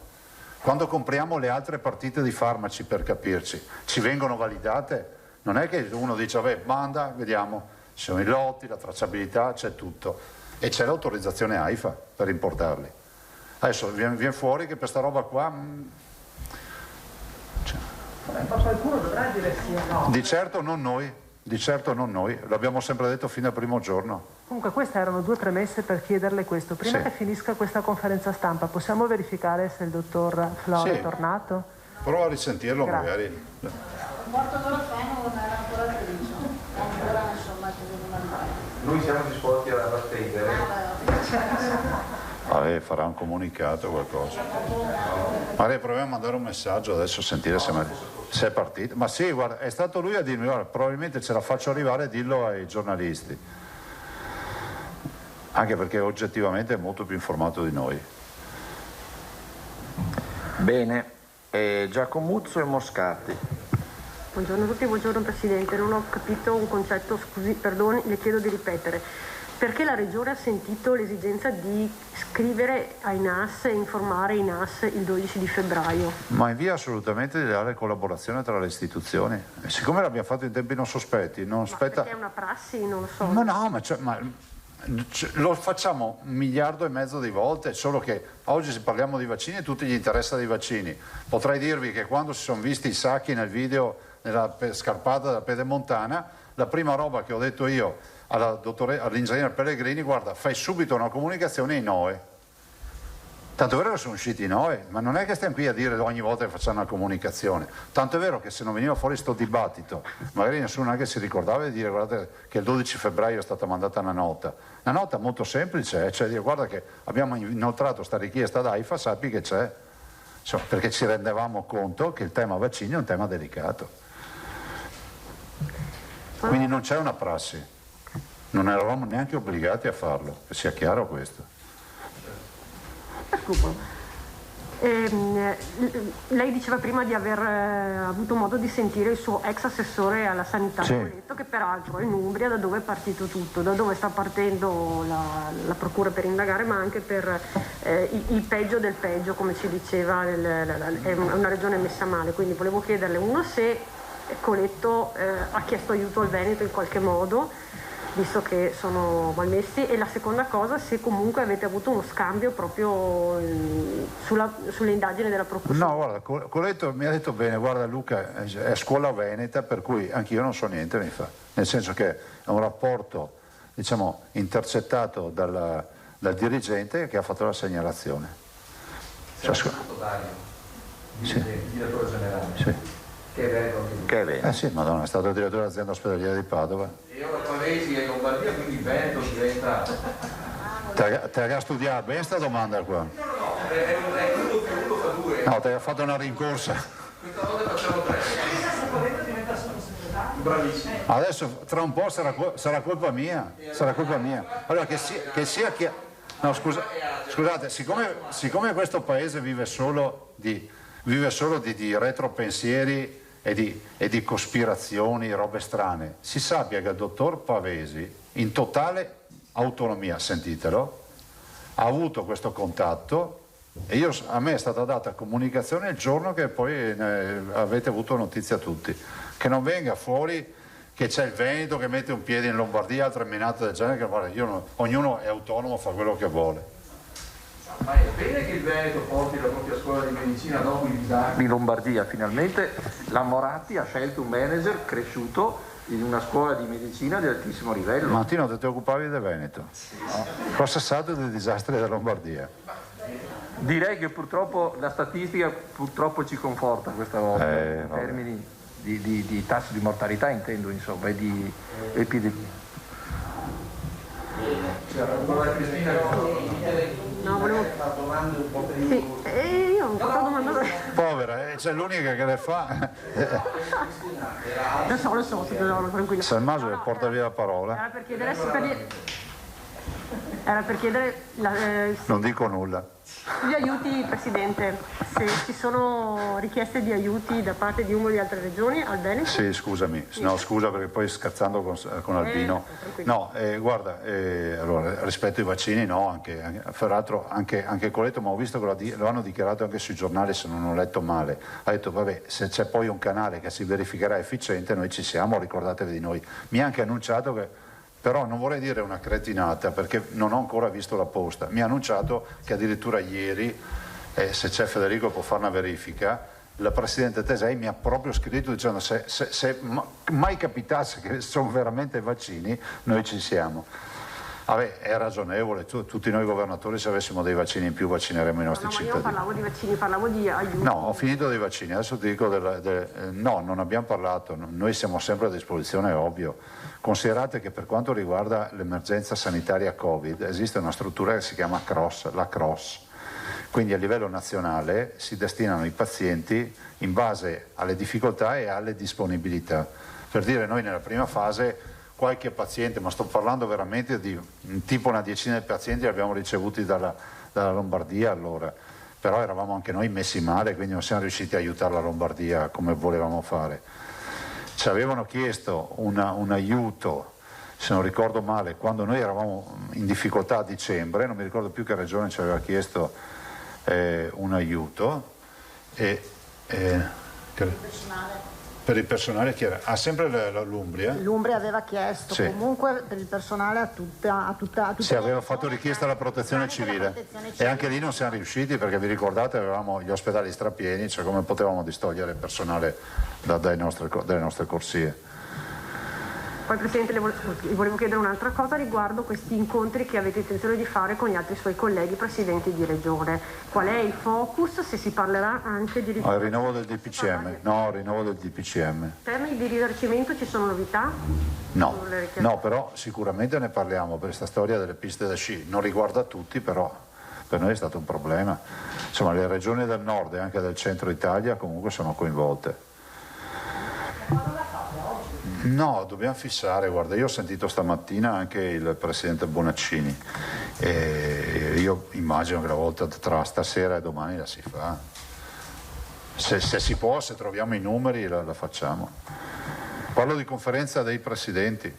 Speaker 6: Quando compriamo le altre partite di farmaci, per capirci, ci vengono validate? Non è che uno dice, vabbè, manda, vediamo, ci sono i lotti, la tracciabilità, c'è tutto. E c'è l'autorizzazione AIFA per importarli. Adesso viene fuori che per sta roba qua...
Speaker 13: Ma qualcuno dovrà dire sì o no?
Speaker 6: Di certo non noi, l'abbiamo sempre detto fino al primo giorno.
Speaker 13: Comunque queste erano due premesse per chiederle questo. Prima che finisca questa conferenza stampa, possiamo verificare se il dottor Flore è tornato?
Speaker 6: Prova a risentirlo.
Speaker 13: Grazie.
Speaker 6: Magari.
Speaker 10: Morto loro non era ancora Treviso, ancora insomma ci devono arrivare.
Speaker 8: Noi siamo disposti ad attendere.
Speaker 6: Farà un comunicato o qualcosa. Magari proviamo a mandare un messaggio adesso, sentire se è partito. Ma sì, guarda, è stato lui a dirmi, guarda, probabilmente ce la faccio arrivare e dillo ai giornalisti. Anche perché oggettivamente è molto più informato di noi.
Speaker 11: Bene, Giacomuzzo e Moscati.
Speaker 14: Buongiorno a tutti, buongiorno Presidente. Non ho capito un concetto, scusi, perdoni, le chiedo di ripetere. Perché la Regione ha sentito l'esigenza di scrivere ai NAS e informare i NAS il 12 di febbraio?
Speaker 6: Ma in via assolutamente di leale collaborazione tra le istituzioni. E siccome l'abbiamo fatto in tempi non sospetti, non spetta...
Speaker 14: Perché è una prassi, non lo so.
Speaker 6: Ma no, ma lo facciamo 1,5 miliardi di volte, solo che oggi se parliamo di vaccini a tutti gli interessa dei vaccini. Potrei dirvi che quando si sono visti i sacchi nel video nella scarpata della Pedemontana, la prima roba che ho detto io all'ingegnere Pellegrini: guarda, fai subito una comunicazione ai NOE. Tanto è vero che sono usciti i NOE, ma non è che stiamo qui a dire ogni volta che facciamo una comunicazione. Tanto è vero che se non veniva fuori sto dibattito, magari nessuno anche si ricordava di dire: guardate che il 12 febbraio è stata mandata una nota molto semplice, cioè dire: guarda che abbiamo inoltrato sta richiesta ad AIFA, sappi che c'è, insomma, perché ci rendevamo conto che il tema vaccini è un tema delicato. Quindi non c'è una prassi, non eravamo neanche obbligati a farlo, che sia chiaro questo.
Speaker 14: Lei diceva prima di aver avuto modo di sentire il suo ex assessore alla sanità,
Speaker 6: sì,
Speaker 14: Coletto, che peraltro è in Umbria, da dove è partito tutto, da dove sta partendo la procura per indagare, ma anche per il peggio del peggio, come ci diceva, è una regione messa male. Quindi volevo chiederle, uno, se Coletto ha chiesto aiuto al Veneto in qualche modo, visto che sono malmessi, e la seconda cosa, se comunque avete avuto uno scambio proprio sulle indagini della procura.
Speaker 6: No, guarda, Coletto mi ha detto: bene, guarda Luca, è scuola veneta, per cui anch'io non so niente, mi fa. Nel senso che è un rapporto, diciamo, intercettato dal dirigente che ha fatto la segnalazione.
Speaker 8: C'è stato Dario, il direttore generale. Sì. Che è Veneto.
Speaker 6: Sì, madonna, è stato il direttore dell'azienda ospedaliera di Padova.
Speaker 8: E ora Pavesi è in Lombardia, quindi il Veneto diventa...
Speaker 6: Te la studiato bene sta domanda qua?
Speaker 8: No, è uno più uno fa due.
Speaker 6: No, ti ha fatto una rincorsa.
Speaker 8: Questa volta facciamo 3. Bravissimo.
Speaker 6: Adesso tra un po' sarà colpa mia. Sarà colpa mia. Allora che sia chi... No, scusate, siccome questo paese vive solo di retropensieri e di cospirazioni, robe strane, si sappia che il dottor Pavesi, in totale autonomia, sentitelo, ha avuto questo contatto e a me è stata data comunicazione il giorno che poi avete avuto notizia tutti, che non venga fuori che c'è il Veneto che mette un piede in Lombardia, altre menate del genere, che guarda, ognuno è autonomo, fa quello che vuole.
Speaker 8: Ma è bene che il Veneto porti la propria scuola di medicina dopo i disastri in Lombardia. Finalmente la Moratti ha scelto un manager cresciuto in una scuola di medicina di altissimo livello.
Speaker 6: Martino, te occupavi del Veneto? No. Cosa sa dei disastri della Lombardia?
Speaker 8: Direi che purtroppo la statistica ci conforta questa volta, in termini di tasso di mortalità, intendo, insomma, e di epidemia.
Speaker 14: No, volevo... Sì, io non sto domandando...
Speaker 6: Povera, c'è l'unica che le fa.
Speaker 14: Lo so, tranquillo.
Speaker 6: Salmaso le porta via la parola.
Speaker 14: Era per chiedere
Speaker 6: non dico nulla.
Speaker 14: gli aiuti, Presidente, se ci sono richieste di aiuti da parte di una o di altre regioni al Veneto?
Speaker 6: Sì, scusami, no, scusa perché poi scherzando con Albino. No, guarda, allora, rispetto ai vaccini no, fra l'altro anche Coletto, ma ho visto che lo hanno dichiarato anche sui giornali, se non ho letto male, ha detto vabbè, se c'è poi un canale che si verificherà efficiente noi ci siamo, ricordatevi di noi. Mi ha anche annunciato che, però non vorrei dire una cretinata perché non ho ancora visto la posta, mi ha annunciato che addirittura ieri, se c'è Federico può fare una verifica, la Presidente Tesei mi ha proprio scritto dicendo se mai capitasse che sono veramente vaccini noi ci siamo. Vabbè, è ragionevole, tutti noi governatori se avessimo dei vaccini in più vaccineremo i nostri cittadini.
Speaker 14: Io parlavo di vaccini, parlavo di aiuti.
Speaker 6: No, ho finito dei vaccini, adesso ti dico no, non abbiamo parlato, noi siamo sempre a disposizione, è ovvio. Considerate che per quanto riguarda l'emergenza sanitaria Covid esiste una struttura che si chiama la CROSS, quindi a livello nazionale si destinano i pazienti in base alle difficoltà e alle disponibilità. Per dire, noi nella prima fase qualche paziente, ma sto parlando veramente di tipo una decina di pazienti li abbiamo ricevuti dalla Lombardia allora, però eravamo anche noi messi male, quindi non siamo riusciti a aiutare la Lombardia come volevamo fare. Ci avevano chiesto un aiuto, se non ricordo male, quando noi eravamo in difficoltà a dicembre, non mi ricordo più che regione ci aveva chiesto un aiuto. Per il personale ha sempre l'Umbria?
Speaker 10: L'Umbria aveva chiesto comunque per il personale a tutta
Speaker 6: sì, aveva fatto richiesta alla protezione civile e anche lì non siamo riusciti perché vi ricordate avevamo gli ospedali strapieni, cioè come potevamo distogliere il personale dalle nostre corsie.
Speaker 14: Poi Presidente le volevo chiedere un'altra cosa riguardo questi incontri che avete intenzione di fare con gli altri suoi colleghi presidenti di regione. Qual è il focus? Se si parlerà anche di
Speaker 6: il rinnovo del DPCM. No, il rinnovo del DPCM.
Speaker 14: In termini di risarcimento ci sono novità?
Speaker 6: No, però sicuramente ne parliamo per questa storia delle piste da sci. Non riguarda tutti, però per noi è stato un problema. Insomma, le regioni del nord e anche del centro Italia comunque sono coinvolte. No, dobbiamo fissare, guarda, io ho sentito stamattina anche il Presidente Bonaccini e io immagino che la volta tra stasera e domani la si fa. Se si può, se troviamo i numeri la facciamo. Parlo di conferenza dei presidenti.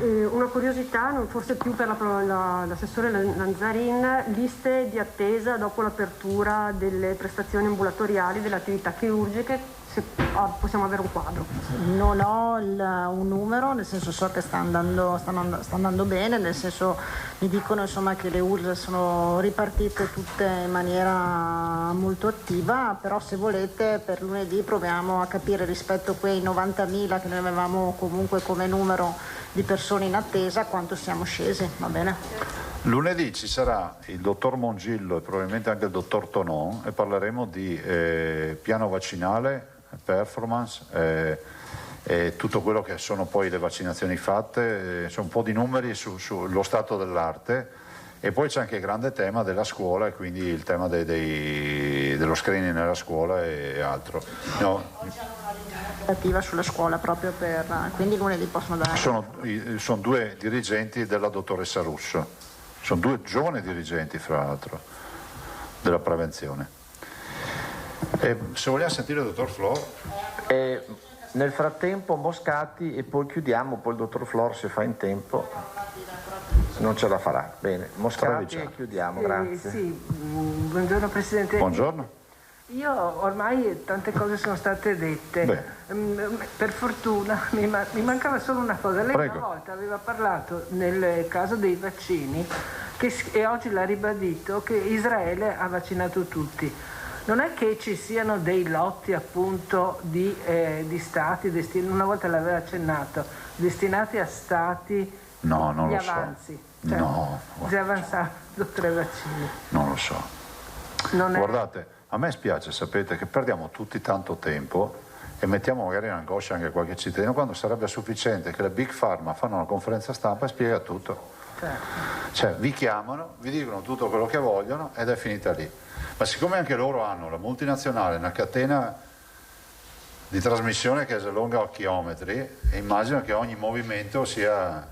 Speaker 14: Una curiosità, forse più per l'assessore Lanzarin, liste di attesa dopo l'apertura delle prestazioni ambulatoriali, delle attività chirurgiche, se possiamo avere un quadro.
Speaker 10: Non ho un numero, nel senso so che sta andando bene, nel senso mi dicono insomma che le URSS sono ripartite tutte in maniera molto attiva, però se volete per lunedì proviamo a capire rispetto a quei 90.000 che noi avevamo comunque come numero di persone in attesa quanto siamo scesi, va bene?
Speaker 6: Lunedì ci sarà il dottor Mongillo e probabilmente anche il dottor Tonon e parleremo di piano vaccinale, performance e tutto quello che sono poi le vaccinazioni fatte, c'è un po' di numeri sullo stato dell'arte e poi c'è anche il grande tema della scuola e quindi il tema dello screening nella scuola e altro. No.
Speaker 10: Attiva sulla scuola proprio quindi lunedì possono dare.
Speaker 6: Sono due dirigenti della dottoressa Russo, sono due giovani dirigenti fra l'altro della prevenzione. Se vogliamo sentire il dottor Flor.
Speaker 11: Nel frattempo Moscati e poi chiudiamo, poi il dottor Flor se fa in tempo non ce la farà. Bene, Moscati e chiudiamo, grazie.
Speaker 13: Buongiorno Presidente.
Speaker 6: Buongiorno.
Speaker 13: Io ormai tante cose sono state dette, per fortuna mi mancava solo una cosa. Lei una volta aveva parlato nel caso dei vaccini e oggi l'ha ribadito che Israele ha vaccinato tutti. Non è che ci siano dei lotti appunto di stati, una volta l'aveva accennato, destinati a stati
Speaker 6: non
Speaker 13: gli
Speaker 6: lo
Speaker 13: avanzi,
Speaker 6: so. Cioè, no,
Speaker 13: già avanzato 3 vaccini.
Speaker 6: Non lo so. Guardate, a me spiace, sapete, che perdiamo tutti tanto tempo e mettiamo magari in angoscia anche qualche cittadino quando sarebbe sufficiente che le Big Pharma fanno una conferenza stampa e spiega tutto. Cioè vi chiamano, vi dicono tutto quello che vogliono ed è finita lì. Ma siccome anche loro hanno, la multinazionale, una catena di trasmissione che è lunga chilometri, e immagino che ogni movimento sia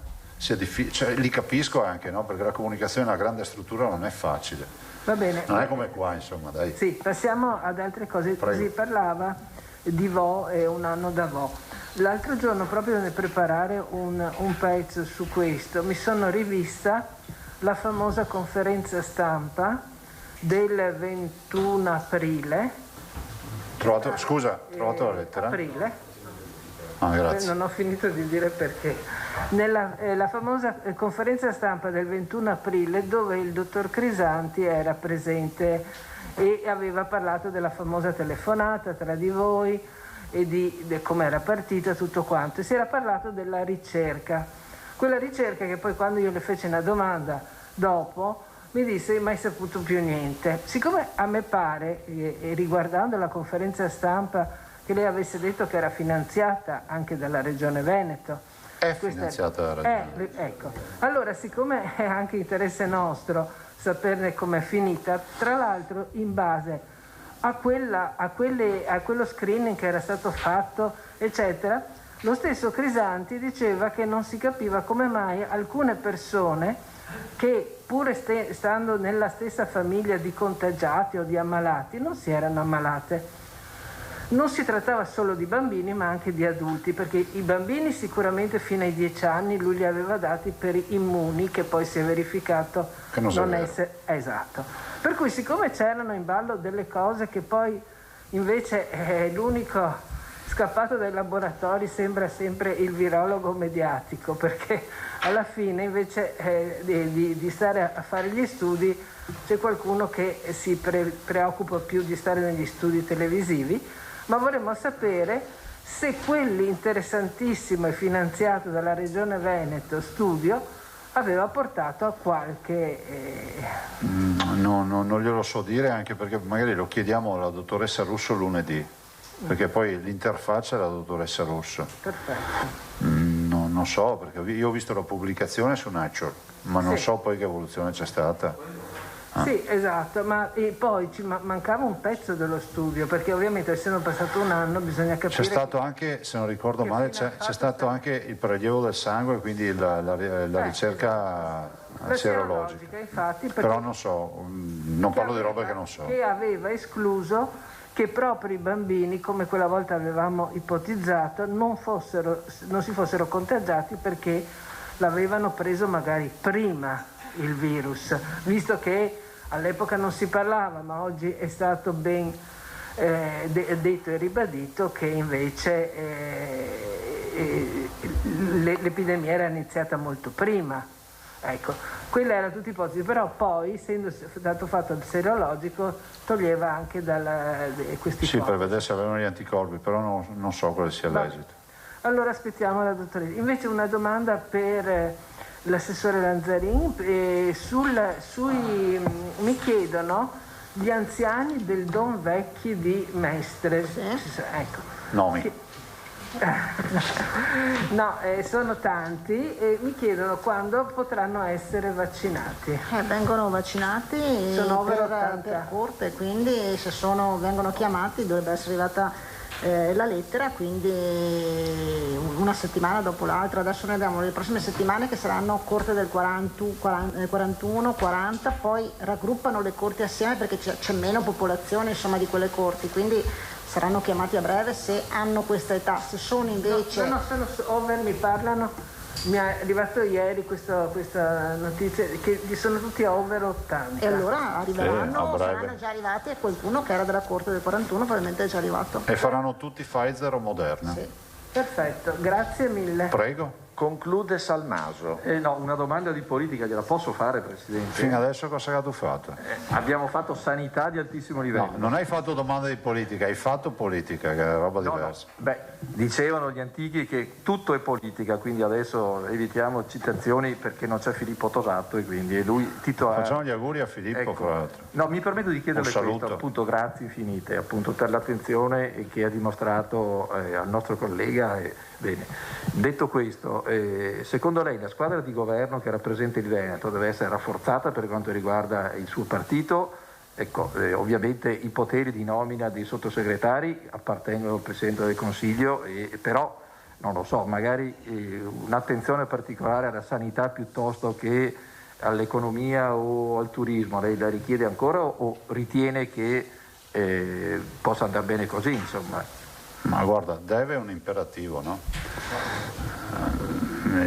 Speaker 6: difficile, cioè, li capisco anche, no? Perché la comunicazione è una grande struttura, non è facile.
Speaker 13: Va bene.
Speaker 6: Non è come qua, insomma, dai.
Speaker 13: Sì, passiamo ad altre cose.
Speaker 6: Prego.
Speaker 13: Si parlava di Vo e un anno da Vo. L'altro giorno, proprio nel preparare un pezzo su questo, mi sono rivista la famosa conferenza stampa del 21 aprile.
Speaker 6: Trovato la lettera?
Speaker 13: Aprile.
Speaker 6: Grazie.
Speaker 13: Non ho finito di dire perché. La famosa conferenza stampa del 21 aprile dove il dottor Crisanti era presente e aveva parlato della famosa telefonata tra di voi e di come era partita tutto quanto. E si era parlato della ricerca. Quella ricerca che poi quando io le feci una domanda dopo mi disse mai saputo più niente. Siccome a me pare, riguardando la conferenza stampa, che lei avesse detto che era finanziata anche dalla Regione Veneto.
Speaker 6: È finanziata dalla Regione.
Speaker 13: Ecco. Allora, siccome è anche interesse nostro saperne com'è finita, tra l'altro in base a quello screening che era stato fatto, eccetera, lo stesso Crisanti diceva che non si capiva come mai alcune persone che pur stando nella stessa famiglia di contagiati o di ammalati non si erano ammalate. Non si trattava solo di bambini ma anche di adulti, perché i bambini sicuramente fino ai 10 anni lui li aveva dati per immuni, che poi si è verificato
Speaker 6: che non essere
Speaker 13: esatto. Per cui siccome c'erano in ballo delle cose che poi invece l'unico scappato dai laboratori sembra sempre il virologo mediatico, perché alla fine invece di stare a fare gli studi c'è qualcuno che si preoccupa più di stare negli studi televisivi, ma vorremmo sapere se quell'interessantissimo e finanziato dalla Regione Veneto studio aveva portato a qualche...
Speaker 6: No, non glielo so dire, anche perché magari lo chiediamo alla dottoressa Russo lunedì, perché poi l'interfaccia è la dottoressa Russo.
Speaker 13: Perfetto.
Speaker 6: Non so, perché io ho visto la pubblicazione su Nature, ma non so poi che evoluzione c'è stata.
Speaker 13: Sì, esatto, ma poi ci mancava un pezzo dello studio, perché ovviamente essendo passato un anno bisogna capire...
Speaker 6: C'è stato anche, se non ricordo male, c'è stato anche il prelievo del sangue, quindi la ricerca serologica.
Speaker 13: Infatti,
Speaker 6: però non so, non parlo di roba che non so.
Speaker 13: Che aveva escluso che proprio i bambini, come quella volta avevamo ipotizzato, non si fossero contagiati perché l'avevano preso magari prima il virus, visto che all'epoca non si parlava, ma oggi è stato ben detto e ribadito che invece l'epidemia era iniziata molto prima. Ecco, quella era tutta ipotesi, però poi, essendo stato fatto il serologico, toglieva anche questi
Speaker 6: Sì, per vedere se avevano gli anticorpi, però non so quale sia l'esito.
Speaker 13: Allora aspettiamo la dottoressa. Invece una domanda per l'assessore Lanzarin, mi chiedono gli anziani del Don Vecchi di Mestre. Ecco.
Speaker 6: Nomi.
Speaker 13: No, sono tanti e mi chiedono quando potranno essere vaccinati.
Speaker 15: Vengono vaccinati
Speaker 13: sono
Speaker 15: per corte, quindi se vengono chiamati dovrebbe essere arrivata la lettera, quindi una settimana dopo l'altra. Adesso noi abbiamo le prossime settimane che saranno corte del 41, 40, poi raggruppano le corti assieme perché c'è meno popolazione insomma di quelle corti, quindi saranno chiamati a breve se hanno questa età. Se sono invece...
Speaker 13: No, sono over, mi parlano, mi è arrivato ieri questa notizia che sono tutti over 80.
Speaker 15: E allora arriveranno, saranno già arrivati, e qualcuno che era della corte del 41 probabilmente è già arrivato.
Speaker 6: E faranno tutti Pfizer o Moderna?
Speaker 15: Sì.
Speaker 13: Perfetto, grazie mille.
Speaker 6: Prego.
Speaker 11: Conclude Salmaso.
Speaker 8: No, una domanda di politica gliela posso fare, Presidente?
Speaker 6: Fino adesso cosa hai fatto?
Speaker 8: Abbiamo fatto sanità di altissimo livello.
Speaker 6: No, non hai fatto domande di politica, hai fatto politica, che è roba diversa.
Speaker 8: No. Beh, dicevano gli antichi che tutto è politica, quindi adesso evitiamo citazioni perché non c'è Filippo Tosato e quindi lui
Speaker 6: Facciamo gli auguri a Filippo,
Speaker 8: ecco.
Speaker 6: fra l'altro.
Speaker 8: No, mi permetto di chiederle questo, appunto, grazie infinite appunto per l'attenzione che ha dimostrato al nostro collega. Bene, detto questo, secondo lei la squadra di governo che rappresenta il Veneto deve essere rafforzata per quanto riguarda il suo partito? Ecco, ovviamente i poteri di nomina dei sottosegretari appartengono al Presidente del Consiglio, però non lo so, magari un'attenzione particolare alla sanità piuttosto che all'economia o al turismo, lei la richiede ancora o ritiene che possa andare bene così, insomma?
Speaker 6: Ma guarda, deve è un imperativo, no?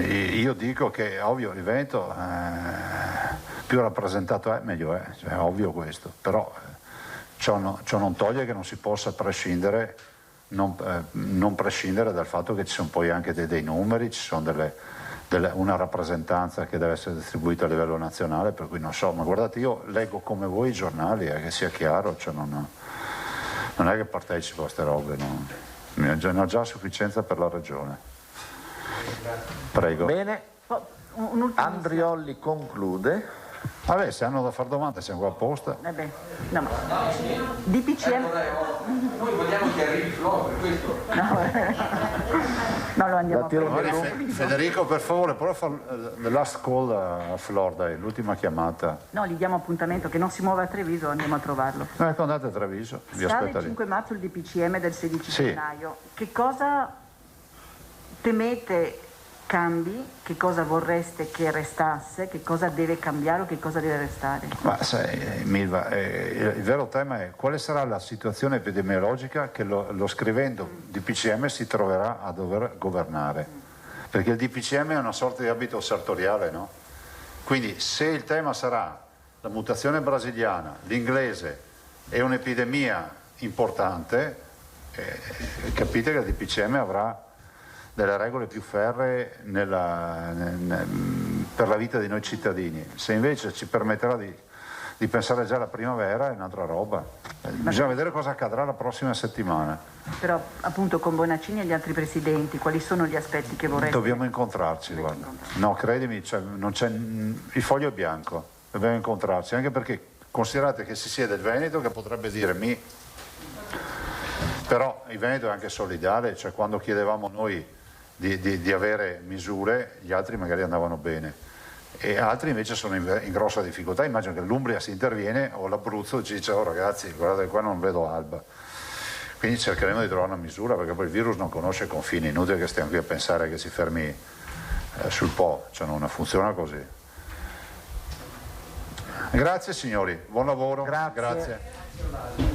Speaker 6: Io dico che è ovvio, il Veneto più rappresentato è, meglio è, cioè, è ovvio questo, però ciò non toglie che non si possa prescindere, non prescindere dal fatto che ci sono poi anche dei numeri, ci sono una rappresentanza che deve essere distribuita a livello nazionale, per cui non so, ma guardate, io leggo come voi i giornali, che sia chiaro, cioè non è che partecipo a queste robe, no? Ne ho già a sufficienza per la regione. Prego.
Speaker 11: Bene, Andrioli conclude.
Speaker 6: Vabbè, se hanno da fare domande siamo qua apposta.
Speaker 15: No, ma DPCM.
Speaker 8: Noi vogliamo che arrivi Flo, per questo.
Speaker 15: No, lo andiamo a
Speaker 6: Federico, per favore, prova a fare the last call a Flor, dai, l'ultima chiamata.
Speaker 9: No, gli diamo appuntamento, che non si muove a Treviso, andiamo a trovarlo.
Speaker 6: Ecco, andate a Treviso, vi
Speaker 9: Scade
Speaker 6: aspetta
Speaker 9: il 5 marzo il DPCM del 16
Speaker 6: Sì.
Speaker 9: gennaio. Che cosa temete cambi? Che cosa vorreste che restasse? Che cosa deve cambiare o che cosa deve restare?
Speaker 6: Ma sai, Milva, il vero tema è quale sarà la situazione epidemiologica che lo scrivendo DPCM si troverà a dover governare. Perché il DPCM è una sorta di abito sartoriale, no? Quindi se il tema sarà la mutazione brasiliana, l'inglese e un'epidemia importante, capite che il DPCM avrà delle regole più ferree per la vita di noi cittadini. Se invece ci permetterà di pensare già alla primavera è un'altra roba. Bisogna vedere cosa accadrà la prossima settimana.
Speaker 10: Però appunto con Bonaccini e gli altri presidenti quali sono gli aspetti che vorreste?
Speaker 6: Dobbiamo incontrarci, guarda. No, credimi, non c'è, il foglio è bianco, dobbiamo incontrarci, anche perché considerate che si siede il Veneto che potrebbe dire però il Veneto è anche solidale, cioè quando chiedevamo noi di avere misure, gli altri magari andavano bene e altri invece sono in grossa difficoltà. Immagino che l'Umbria si interviene o l'Abruzzo ci dice: oh ragazzi, guardate qua non vedo alba. Quindi cercheremo di trovare una misura, perché poi il virus non conosce confini, inutile che stiamo qui a pensare che si fermi sul Po, cioè non funziona così. Grazie signori, buon lavoro.
Speaker 11: Grazie.